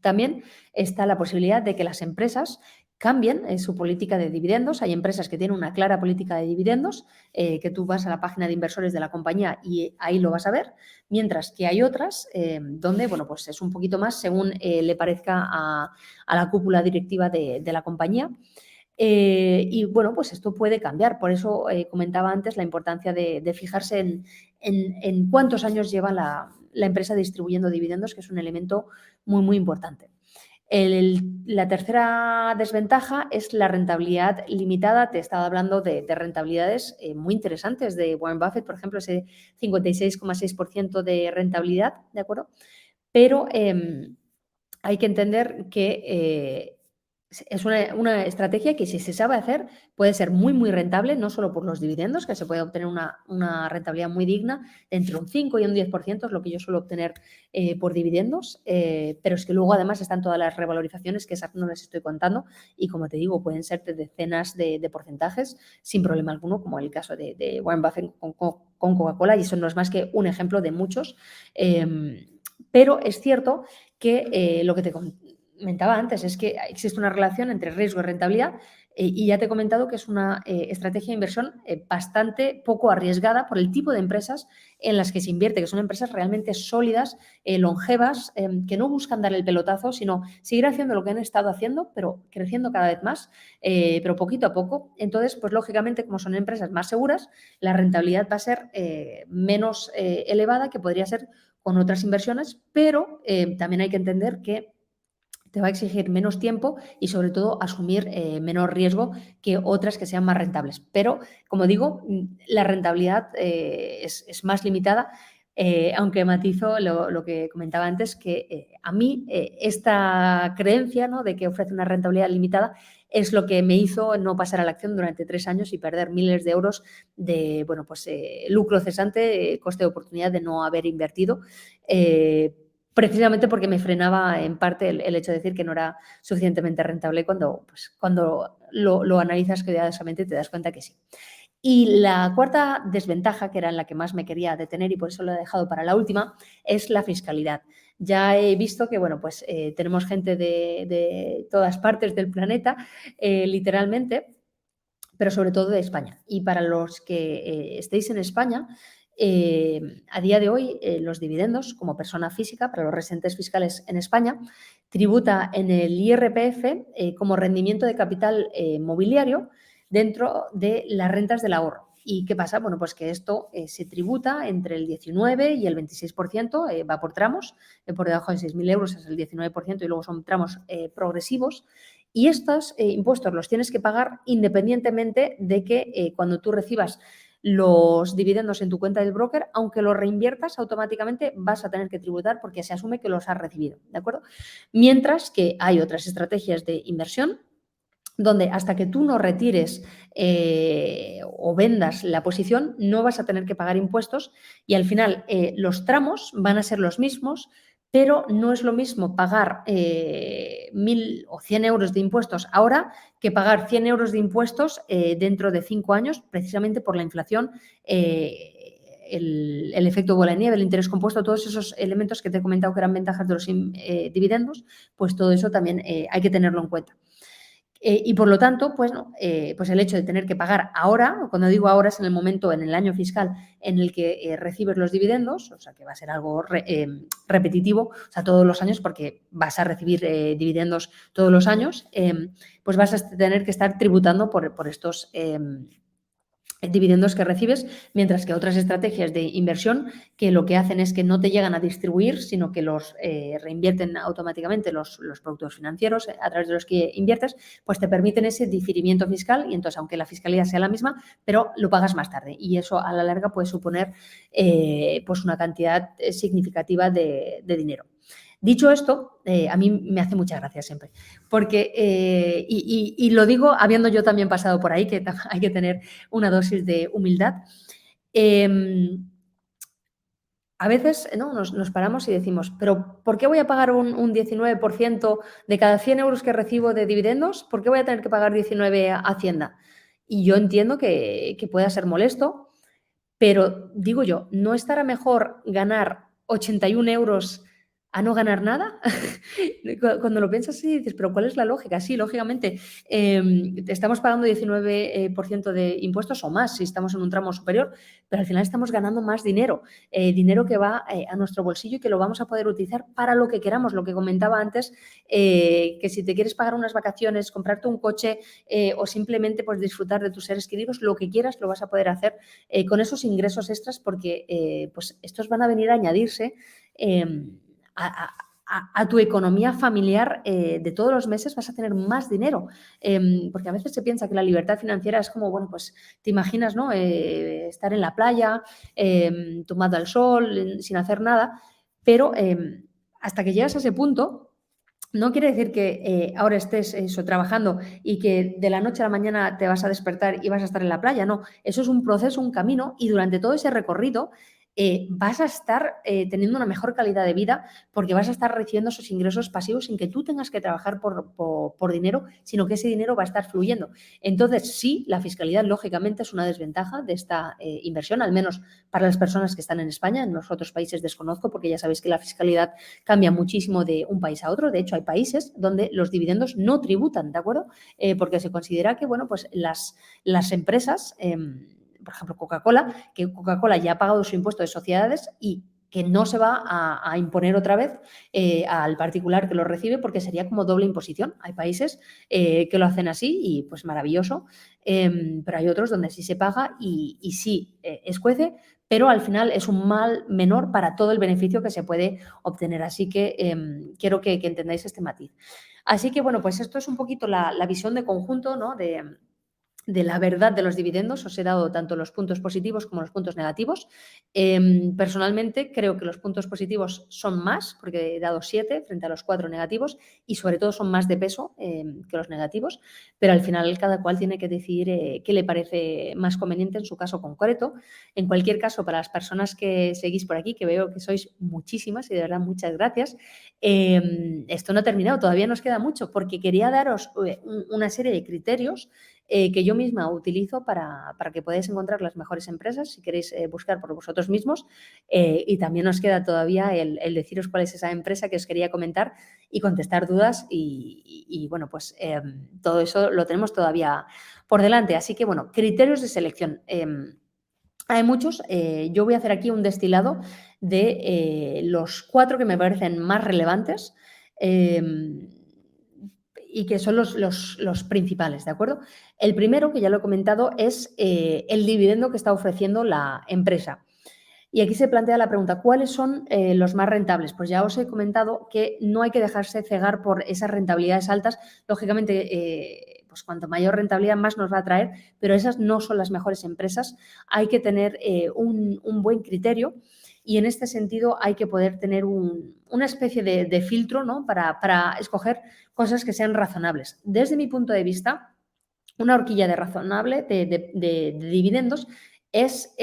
También está la posibilidad de que las empresas cambien su política de dividendos. Hay empresas que tienen una clara política de dividendos, que tú vas a la página de inversores de la compañía y ahí lo vas a ver, mientras que hay otras donde, bueno, pues es un poquito más según le parezca a la cúpula directiva de la compañía. Y bueno, pues esto puede cambiar. Por eso comentaba antes la importancia de fijarse en cuántos años lleva la empresa distribuyendo dividendos, que es un elemento muy, muy importante. La tercera desventaja es la rentabilidad limitada. Te he estado hablando de rentabilidades muy interesantes de Warren Buffett, por ejemplo, ese 56,6% de rentabilidad, ¿de acuerdo? Pero hay que entender que es una estrategia que, si se sabe hacer, puede ser muy, muy rentable, no solo por los dividendos, que se puede obtener una rentabilidad muy digna, entre un 5 y un 10%, es lo que yo suelo obtener por dividendos, pero es que luego además están todas las revalorizaciones, que esas no les estoy contando, y como te digo, pueden ser de decenas de porcentajes sin problema alguno, como el caso de Warren Buffett con Coca-Cola, y eso no es más que un ejemplo de muchos. Pero es cierto que lo que te comentaba antes es que existe una relación entre riesgo y rentabilidad, y ya te he comentado que es una estrategia de inversión bastante poco arriesgada por el tipo de empresas en las que se invierte, que son empresas realmente sólidas, longevas, que no buscan dar el pelotazo, sino seguir haciendo lo que han estado haciendo, pero creciendo cada vez más, pero poquito a poco. Entonces, pues lógicamente, como son empresas más seguras, la rentabilidad va a ser menos elevada que podría ser con otras inversiones, pero también hay que entender que te va a exigir menos tiempo y, sobre todo, asumir menor riesgo que otras que sean más rentables. Pero, como digo, la rentabilidad es más limitada, aunque matizo lo que comentaba antes, que a mí esta creencia, ¿no?, de que ofrece una rentabilidad limitada es lo que me hizo no pasar a la acción durante 3 años y perder miles de euros de, bueno, pues, lucro cesante, coste de oportunidad de no haber invertido, precisamente porque me frenaba en parte el hecho de decir que no era suficientemente rentable, cuando lo analizas cuidadosamente te das cuenta que sí. Y la cuarta desventaja, que era en la que más me quería detener y por eso lo he dejado para la última, es la fiscalidad. Ya he visto que, bueno, pues tenemos gente de todas partes del planeta, literalmente, pero sobre todo de España. Y para los que estéis en España, a día de hoy los dividendos, como persona física, para los residentes fiscales en España, tributa en el IRPF como rendimiento de capital mobiliario dentro de las rentas del ahorro. ¿Y qué pasa? Bueno, pues que esto se tributa entre el 19 y el 26%, va por tramos, por debajo de 6.000 euros es el 19% y luego son tramos progresivos. Y estos impuestos los tienes que pagar independientemente de que cuando tú recibas los dividendos en tu cuenta del broker, aunque los reinviertas, automáticamente vas a tener que tributar porque se asume que los has recibido, ¿de acuerdo? Mientras que hay otras estrategias de inversión donde hasta que tú no retires o vendas la posición, no vas a tener que pagar impuestos y al final los tramos van a ser los mismos, pero no es lo mismo pagar 1.000 o 100 euros de impuestos ahora que pagar 100 euros de impuestos dentro de 5 años, precisamente por la inflación, el efecto bola de nieve, el interés compuesto, todos esos elementos que te he comentado que eran ventajas de los dividendos, pues todo eso también hay que tenerlo en cuenta. Y por lo tanto, pues, ¿no? Pues el hecho de tener que pagar ahora, cuando digo ahora es en el momento, en el año fiscal en el que recibes los dividendos, o sea que va a ser algo repetitivo, o sea, todos los años, porque vas a recibir dividendos todos los años, pues vas a tener que estar tributando por estos dividendos que recibes, mientras que otras estrategias de inversión que lo que hacen es que no te llegan a distribuir, sino que los reinvierten automáticamente los productos financieros a través de los que inviertes, pues te permiten ese diferimiento fiscal y entonces, aunque la fiscalidad sea la misma, pero lo pagas más tarde y eso a la larga puede suponer pues una cantidad significativa de dinero. Dicho esto, a mí me hace mucha gracia siempre, porque, y lo digo habiendo yo también pasado por ahí, que hay que tener una dosis de humildad. A veces ¿no? nos paramos y decimos, pero ¿por qué voy a pagar un 19% de cada 100 euros que recibo de dividendos? ¿Por qué voy a tener que pagar 19 a Hacienda? Y yo entiendo que pueda ser molesto, pero digo yo, ¿no estará mejor ganar 81 euros a no ganar nada? Cuando lo piensas así, dices, pero ¿cuál es la lógica? Sí, lógicamente, estamos pagando 19% de impuestos o más si estamos en un tramo superior, pero al final estamos ganando más dinero, dinero que va a nuestro bolsillo y que lo vamos a poder utilizar para lo que queramos. Lo que comentaba antes, que si te quieres pagar unas vacaciones, comprarte un coche o simplemente pues, disfrutar de tus seres queridos, lo que quieras lo vas a poder hacer con esos ingresos extras porque pues estos van a venir a añadirse a tu economía familiar de todos los meses vas a tener más dinero, porque a veces se piensa que la libertad financiera es como, bueno, pues te imaginas, ¿no? Estar en la playa, tomando al sol, sin hacer nada, pero hasta que llegas a ese punto, no quiere decir que ahora estés eso, trabajando y que de la noche a la mañana te vas a despertar y vas a estar en la playa. No, eso es un proceso, un camino y durante todo ese recorrido vas a estar teniendo una mejor calidad de vida porque vas a estar recibiendo esos ingresos pasivos sin que tú tengas que trabajar por dinero, sino que ese dinero va a estar fluyendo. Entonces, sí, la fiscalidad lógicamente es una desventaja de esta inversión, al menos para las personas que están en España. En los otros países desconozco porque ya sabéis que la fiscalidad cambia muchísimo de un país a otro. De hecho, hay países donde los dividendos no tributan, ¿de acuerdo? Porque se considera que, bueno, pues las empresas, por ejemplo, Coca-Cola, que Coca-Cola ya ha pagado su impuesto de sociedades y que no se va a imponer otra vez al particular que lo recibe porque sería como doble imposición. Hay países que lo hacen así y pues maravilloso, pero hay otros donde sí se paga y sí escuece, pero al final es un mal menor para todo el beneficio que se puede obtener. Así que quiero que entendáis este matiz. Así que, bueno, pues esto es un poquito la visión de conjunto, ¿no? De la verdad de los dividendos. Os he dado tanto los puntos positivos como los puntos negativos. Personalmente creo que los puntos positivos son más, porque he dado 7 frente a los 4 negativos y sobre todo son más de peso que los negativos, pero al final cada cual tiene que decidir qué le parece más conveniente en su caso concreto. En cualquier caso, para las personas que seguís por aquí, que veo que sois muchísimas y de verdad muchas gracias, esto no ha terminado, todavía nos queda mucho porque quería daros una serie de criterios que yo misma utilizo para que podáis encontrar las mejores empresas si queréis buscar por vosotros mismos y también nos queda todavía el deciros cuál es esa empresa que os quería comentar y contestar dudas y bueno, pues todo eso lo tenemos todavía por delante. Así que bueno, criterios de selección. Hay muchos, yo voy a hacer aquí un destilado de los 4 que me parecen más relevantes y que son los principales, ¿de acuerdo? El primero, que ya lo he comentado, es el dividendo que está ofreciendo la empresa. Y aquí se plantea la pregunta, ¿cuáles son los más rentables? Pues ya os he comentado que no hay que dejarse cegar por esas rentabilidades altas. Lógicamente, pues cuanto mayor rentabilidad más nos va a traer, pero esas no son las mejores empresas. Hay que tener un buen criterio y en este sentido hay que poder tener una especie de filtro, ¿no? para escoger cosas que sean razonables. Desde mi punto de vista, una horquilla de razonable de dividendos es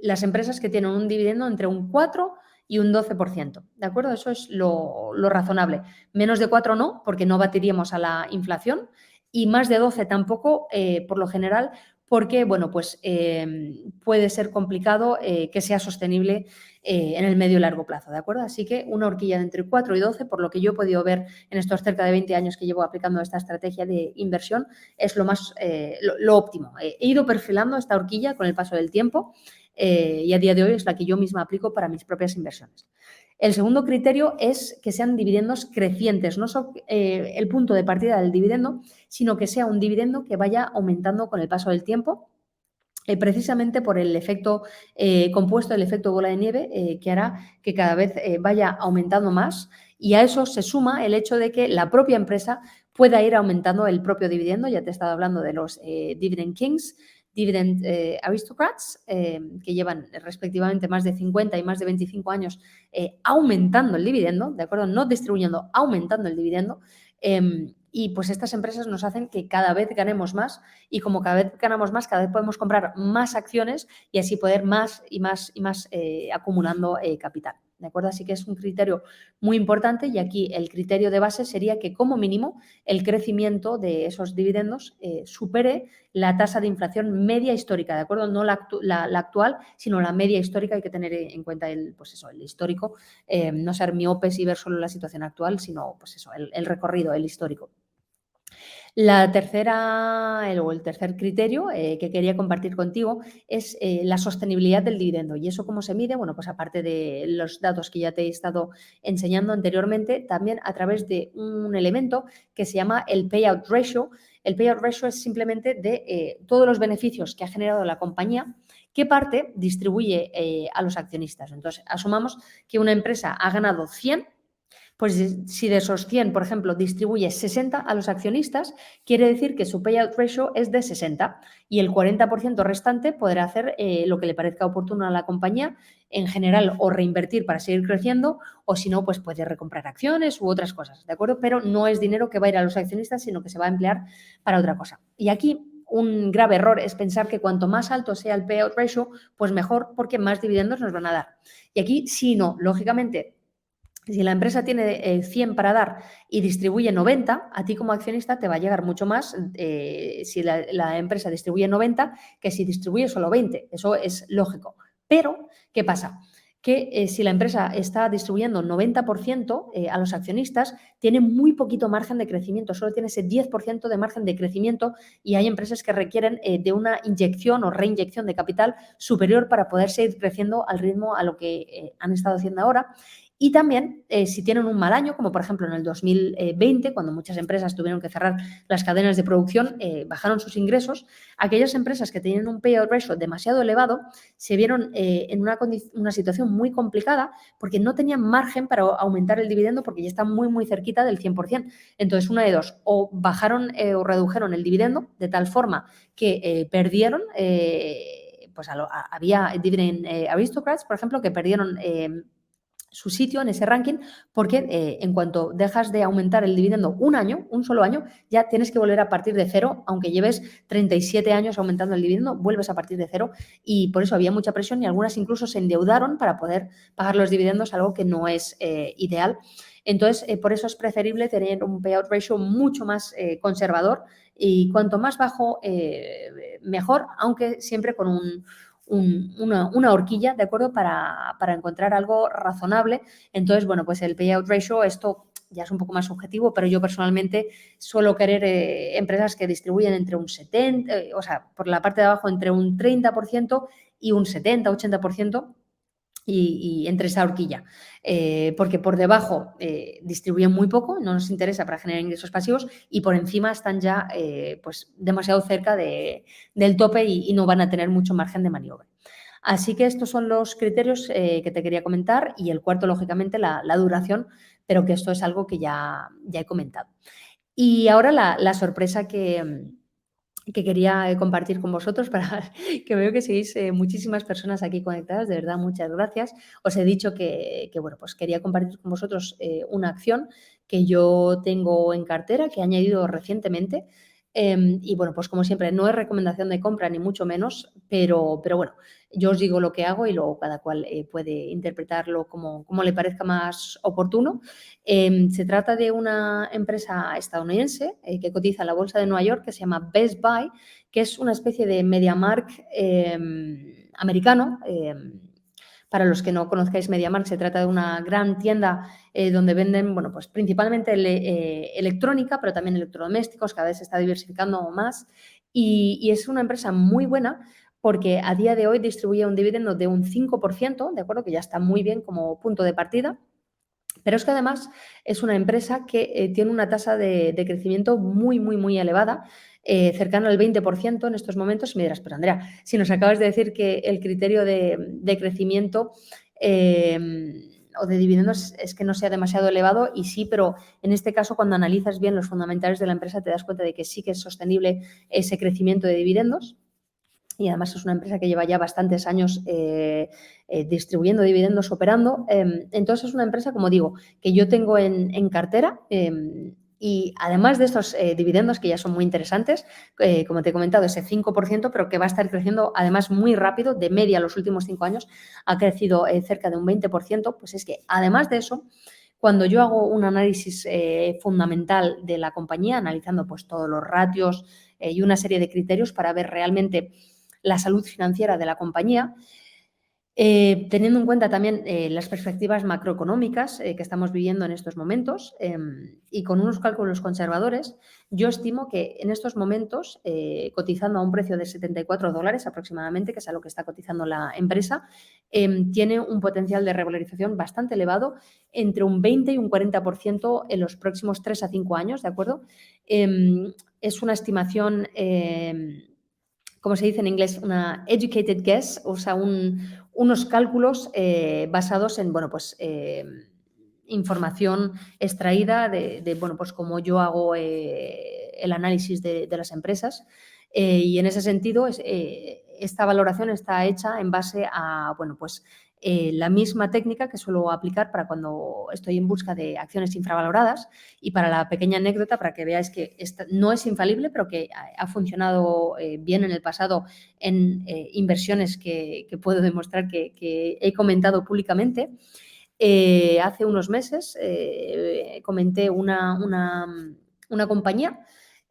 las empresas que tienen un dividendo entre un 4 y un 12%, ¿de acuerdo? Eso es lo razonable. Menos de 4 no, porque no batiríamos a la inflación, y más de 12 tampoco, por lo general, porque, bueno, pues puede ser complicado que sea sostenible en el medio y largo plazo, ¿de acuerdo? Así que una horquilla de entre 4 y 12, por lo que yo he podido ver en estos cerca de 20 años que llevo aplicando esta estrategia de inversión, es lo óptimo. He ido perfilando esta horquilla con el paso del tiempo y a día de hoy es la que yo misma aplico para mis propias inversiones. El segundo criterio es que sean dividendos crecientes, no solo el punto de partida del dividendo, sino que sea un dividendo que vaya aumentando con el paso del tiempo, precisamente por el efecto compuesto, el efecto bola de nieve, que hará que cada vez vaya aumentando más, y a eso se suma el hecho de que la propia empresa pueda ir aumentando el propio dividendo. Ya te he estado hablando de los Dividend Kings, Dividend Aristocrats, que llevan respectivamente más de 50 y más de 25 años aumentando el dividendo, ¿de acuerdo? No distribuyendo, aumentando el dividendo. Y pues estas empresas nos hacen que cada vez ganemos más, y como cada vez ganamos más, cada vez podemos comprar más acciones y así poder más y más y más acumulando capital. ¿De acuerdo? Así que es un criterio muy importante, y aquí el criterio de base sería que como mínimo el crecimiento de esos dividendos supere la tasa de inflación media histórica, ¿de acuerdo? No la actual, sino la media histórica. Hay que tener en cuenta el histórico, no ser miopes y ver solo la situación actual, sino pues eso, el recorrido, el histórico. El tercer criterio que quería compartir contigo es la sostenibilidad del dividendo. ¿Y eso cómo se mide? Bueno, pues aparte de los datos que ya te he estado enseñando anteriormente, también a través de un elemento que se llama el payout ratio. El payout ratio es simplemente de todos los beneficios que ha generado la compañía, qué parte distribuye a los accionistas. Entonces, asumamos que una empresa ha ganado 100. Pues si de esos 100, por ejemplo, distribuye 60 a los accionistas, quiere decir que su payout ratio es de 60, y el 40% restante podrá hacer lo que le parezca oportuno a la compañía, en general, o reinvertir para seguir creciendo, o si no, pues puede recomprar acciones u otras cosas, ¿de acuerdo? Pero no es dinero que va a ir a los accionistas, sino que se va a emplear para otra cosa. Y aquí un grave error es pensar que cuanto más alto sea el payout ratio, pues mejor, porque más dividendos nos van a dar. Y aquí sí, no, lógicamente. Si la empresa tiene 100 para dar y distribuye 90, a ti como accionista te va a llegar mucho más si la empresa distribuye 90 que si distribuye solo 20. Eso es lógico. Pero, ¿qué pasa? Que si la empresa está distribuyendo 90% a los accionistas, tiene muy poquito margen de crecimiento, solo tiene ese 10% de margen de crecimiento, y hay empresas que requieren de una inyección o reinyección de capital superior para poder seguir creciendo al ritmo a lo que han estado haciendo ahora. Y también, si tienen un mal año, como por ejemplo en el 2020, cuando muchas empresas tuvieron que cerrar las cadenas de producción, bajaron sus ingresos, aquellas empresas que tenían un payout ratio demasiado elevado se vieron en una situación muy complicada, porque no tenían margen para aumentar el dividendo, porque ya están muy, muy cerquita del 100%. Entonces, una de dos, o bajaron o redujeron el dividendo de tal forma que perdieron, pues había Dividend Aristocrats, por ejemplo, que perdieron su sitio en ese ranking, porque en cuanto dejas de aumentar el dividendo un solo año, ya tienes que volver a partir de cero, aunque lleves 37 años aumentando el dividendo, vuelves a partir de cero, y por eso había mucha presión y algunas incluso se endeudaron para poder pagar los dividendos, algo que no es ideal. Entonces, por eso es preferible tener un payout ratio mucho más conservador, y cuanto más bajo, mejor, aunque siempre con una horquilla, ¿de acuerdo? Para encontrar algo razonable. Entonces, bueno, pues el payout ratio, esto ya es un poco más subjetivo, pero yo personalmente suelo querer empresas que distribuyen entre un 70, o sea, por la parte de abajo entre un 30% y un 70-80%, y entre esa horquilla. Porque por debajo distribuyen muy poco, no nos interesa para generar ingresos pasivos, y por encima están ya pues demasiado cerca del tope y no van a tener mucho margen de maniobra. Así que estos son los criterios que te quería comentar, y el cuarto, lógicamente, la duración, pero que esto es algo que ya he comentado. Y ahora la sorpresa que quería compartir con vosotros, para que veo que seguís muchísimas personas aquí conectadas, de verdad, muchas gracias. Os he dicho que bueno, pues quería compartir con vosotros una acción que yo tengo en cartera, que he añadido recientemente. Y bueno, pues como siempre, no es recomendación de compra ni mucho menos, pero bueno, yo os digo lo que hago y luego cada cual puede interpretarlo como le parezca más oportuno. Se trata de una empresa estadounidense que cotiza en la bolsa de Nueva York, que se llama Best Buy, que es una especie de MediaMarkt americano. Para los que no conozcáis MediaMarkt, se trata de una gran tienda donde venden, bueno, pues principalmente electrónica, pero también electrodomésticos. Cada vez se está diversificando más, y es una empresa muy buena porque a día de hoy distribuye un dividendo de un 5%, ¿de acuerdo? Que ya está muy bien como punto de partida. Pero es que además es una empresa que tiene una tasa de crecimiento muy, muy, muy elevada, cercana al 20% en estos momentos. Y me dirás, pero Andrea, si nos acabas de decir que el criterio de crecimiento o de dividendos es que no sea demasiado elevado, y sí, pero en este caso, cuando analizas bien los fundamentales de la empresa, te das cuenta de que sí que es sostenible ese crecimiento de dividendos. Y además es una empresa que lleva ya bastantes años distribuyendo dividendos, operando. Entonces es una empresa, como digo, que yo tengo en cartera, y además de estos dividendos, que ya son muy interesantes, como te he comentado, ese 5%, pero que va a estar creciendo además muy rápido. De media, los últimos 5 años ha crecido cerca de un 20%. Pues es que además de eso, cuando yo hago un análisis fundamental de la compañía, analizando pues todos los ratios y una serie de criterios para ver realmente la salud financiera de la compañía, teniendo en cuenta también las perspectivas macroeconómicas que estamos viviendo en estos momentos, y con unos cálculos conservadores, yo estimo que en estos momentos, cotizando a un precio de $74 aproximadamente, que es a lo que está cotizando la empresa, tiene un potencial de revalorización bastante elevado, entre un 20 y un 40% en los próximos 3 a 5 años, ¿de acuerdo? Es una estimación, como se dice en inglés, una educated guess, o sea, unos cálculos basados en, bueno, pues información extraída de bueno, pues como yo hago el análisis de las empresas. Y en ese sentido, esta valoración está hecha en base a, bueno, pues la misma técnica que suelo aplicar para cuando estoy en busca de acciones infravaloradas. Y para la pequeña anécdota, para que veáis que no es infalible, pero que ha funcionado bien en el pasado en inversiones que puedo demostrar que he comentado públicamente. Hace unos meses comenté una compañía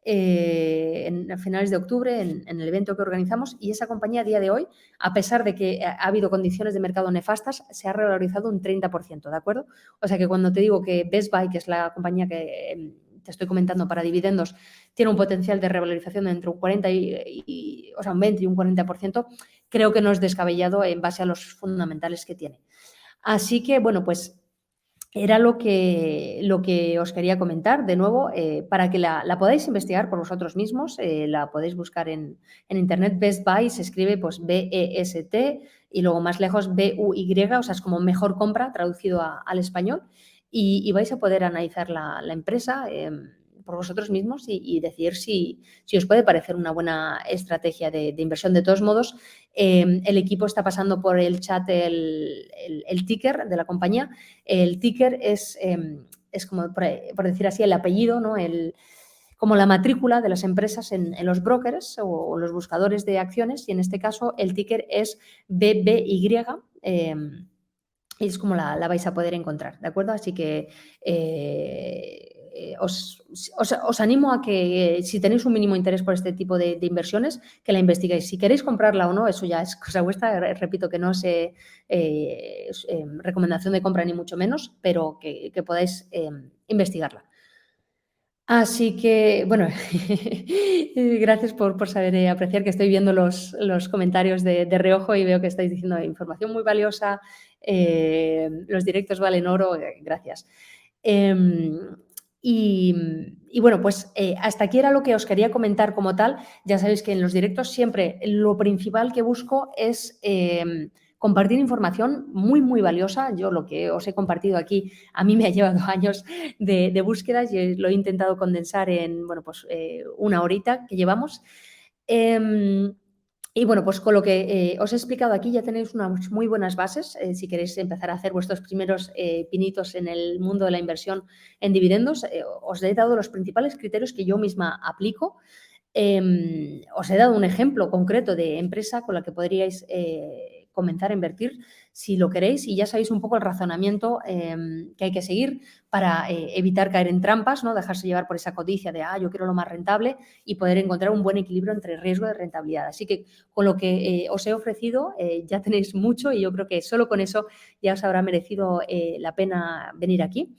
a finales de octubre en el evento que organizamos, y esa compañía a día de hoy, a pesar de que ha habido condiciones de mercado nefastas, se ha revalorizado un 30%, ¿de acuerdo? O sea que cuando te digo que Best Buy, que es la compañía que te estoy comentando para dividendos, tiene un potencial de revalorización de entre un 40 o sea, un 20 y un 40%, creo que no es descabellado en base a los fundamentales que tiene. Así que, bueno, pues era lo que os quería comentar. De nuevo, para que la podáis investigar por vosotros mismos, la podéis buscar en internet. Best Buy se escribe pues B-E-S-T y luego más lejos B-U-Y, o sea, es como mejor compra traducido al español, y vais a poder analizar la empresa por vosotros mismos y decidir si os puede parecer una buena estrategia de inversión. De todos modos, el equipo está pasando por el chat el ticker de la compañía. El ticker es como, por decir así, el apellido, ¿no? Como la matrícula de las empresas en los brokers o los buscadores de acciones, y en este caso el ticker es BBY. Y es como la vais a poder encontrar, ¿de acuerdo? Así que os animo a que, si tenéis un mínimo interés por este tipo de inversiones, que la investiguéis. Si queréis comprarla o no, eso ya es cosa vuestra. Repito que no es recomendación de compra ni mucho menos, pero que podáis investigarla. Así que, bueno, gracias por saber apreciar que estoy viendo los comentarios de reojo y veo que estáis diciendo información muy valiosa, los directos valen oro, gracias. Em, y, y bueno, pues hasta aquí era lo que os quería comentar como tal. Ya sabéis que en los directos siempre lo principal que busco es compartir información muy, muy valiosa. Yo lo que os he compartido aquí a mí me ha llevado años de búsquedas y lo he intentado condensar en, bueno, pues una horita que llevamos. Y bueno, pues con lo que os he explicado aquí ya tenéis unas muy buenas bases si queréis empezar a hacer vuestros primeros pinitos en el mundo de la inversión en dividendos. Os he dado los principales criterios que yo misma aplico. Os he dado un ejemplo concreto de empresa con la que podríais comenzar a invertir si lo queréis y ya sabéis un poco el razonamiento que hay que seguir para evitar caer en trampas, ¿no? Dejarse llevar por esa codicia de, yo quiero lo más rentable y poder encontrar un buen equilibrio entre riesgo y rentabilidad. Así que con lo que os he ofrecido ya tenéis mucho y yo creo que solo con eso ya os habrá merecido la pena venir aquí.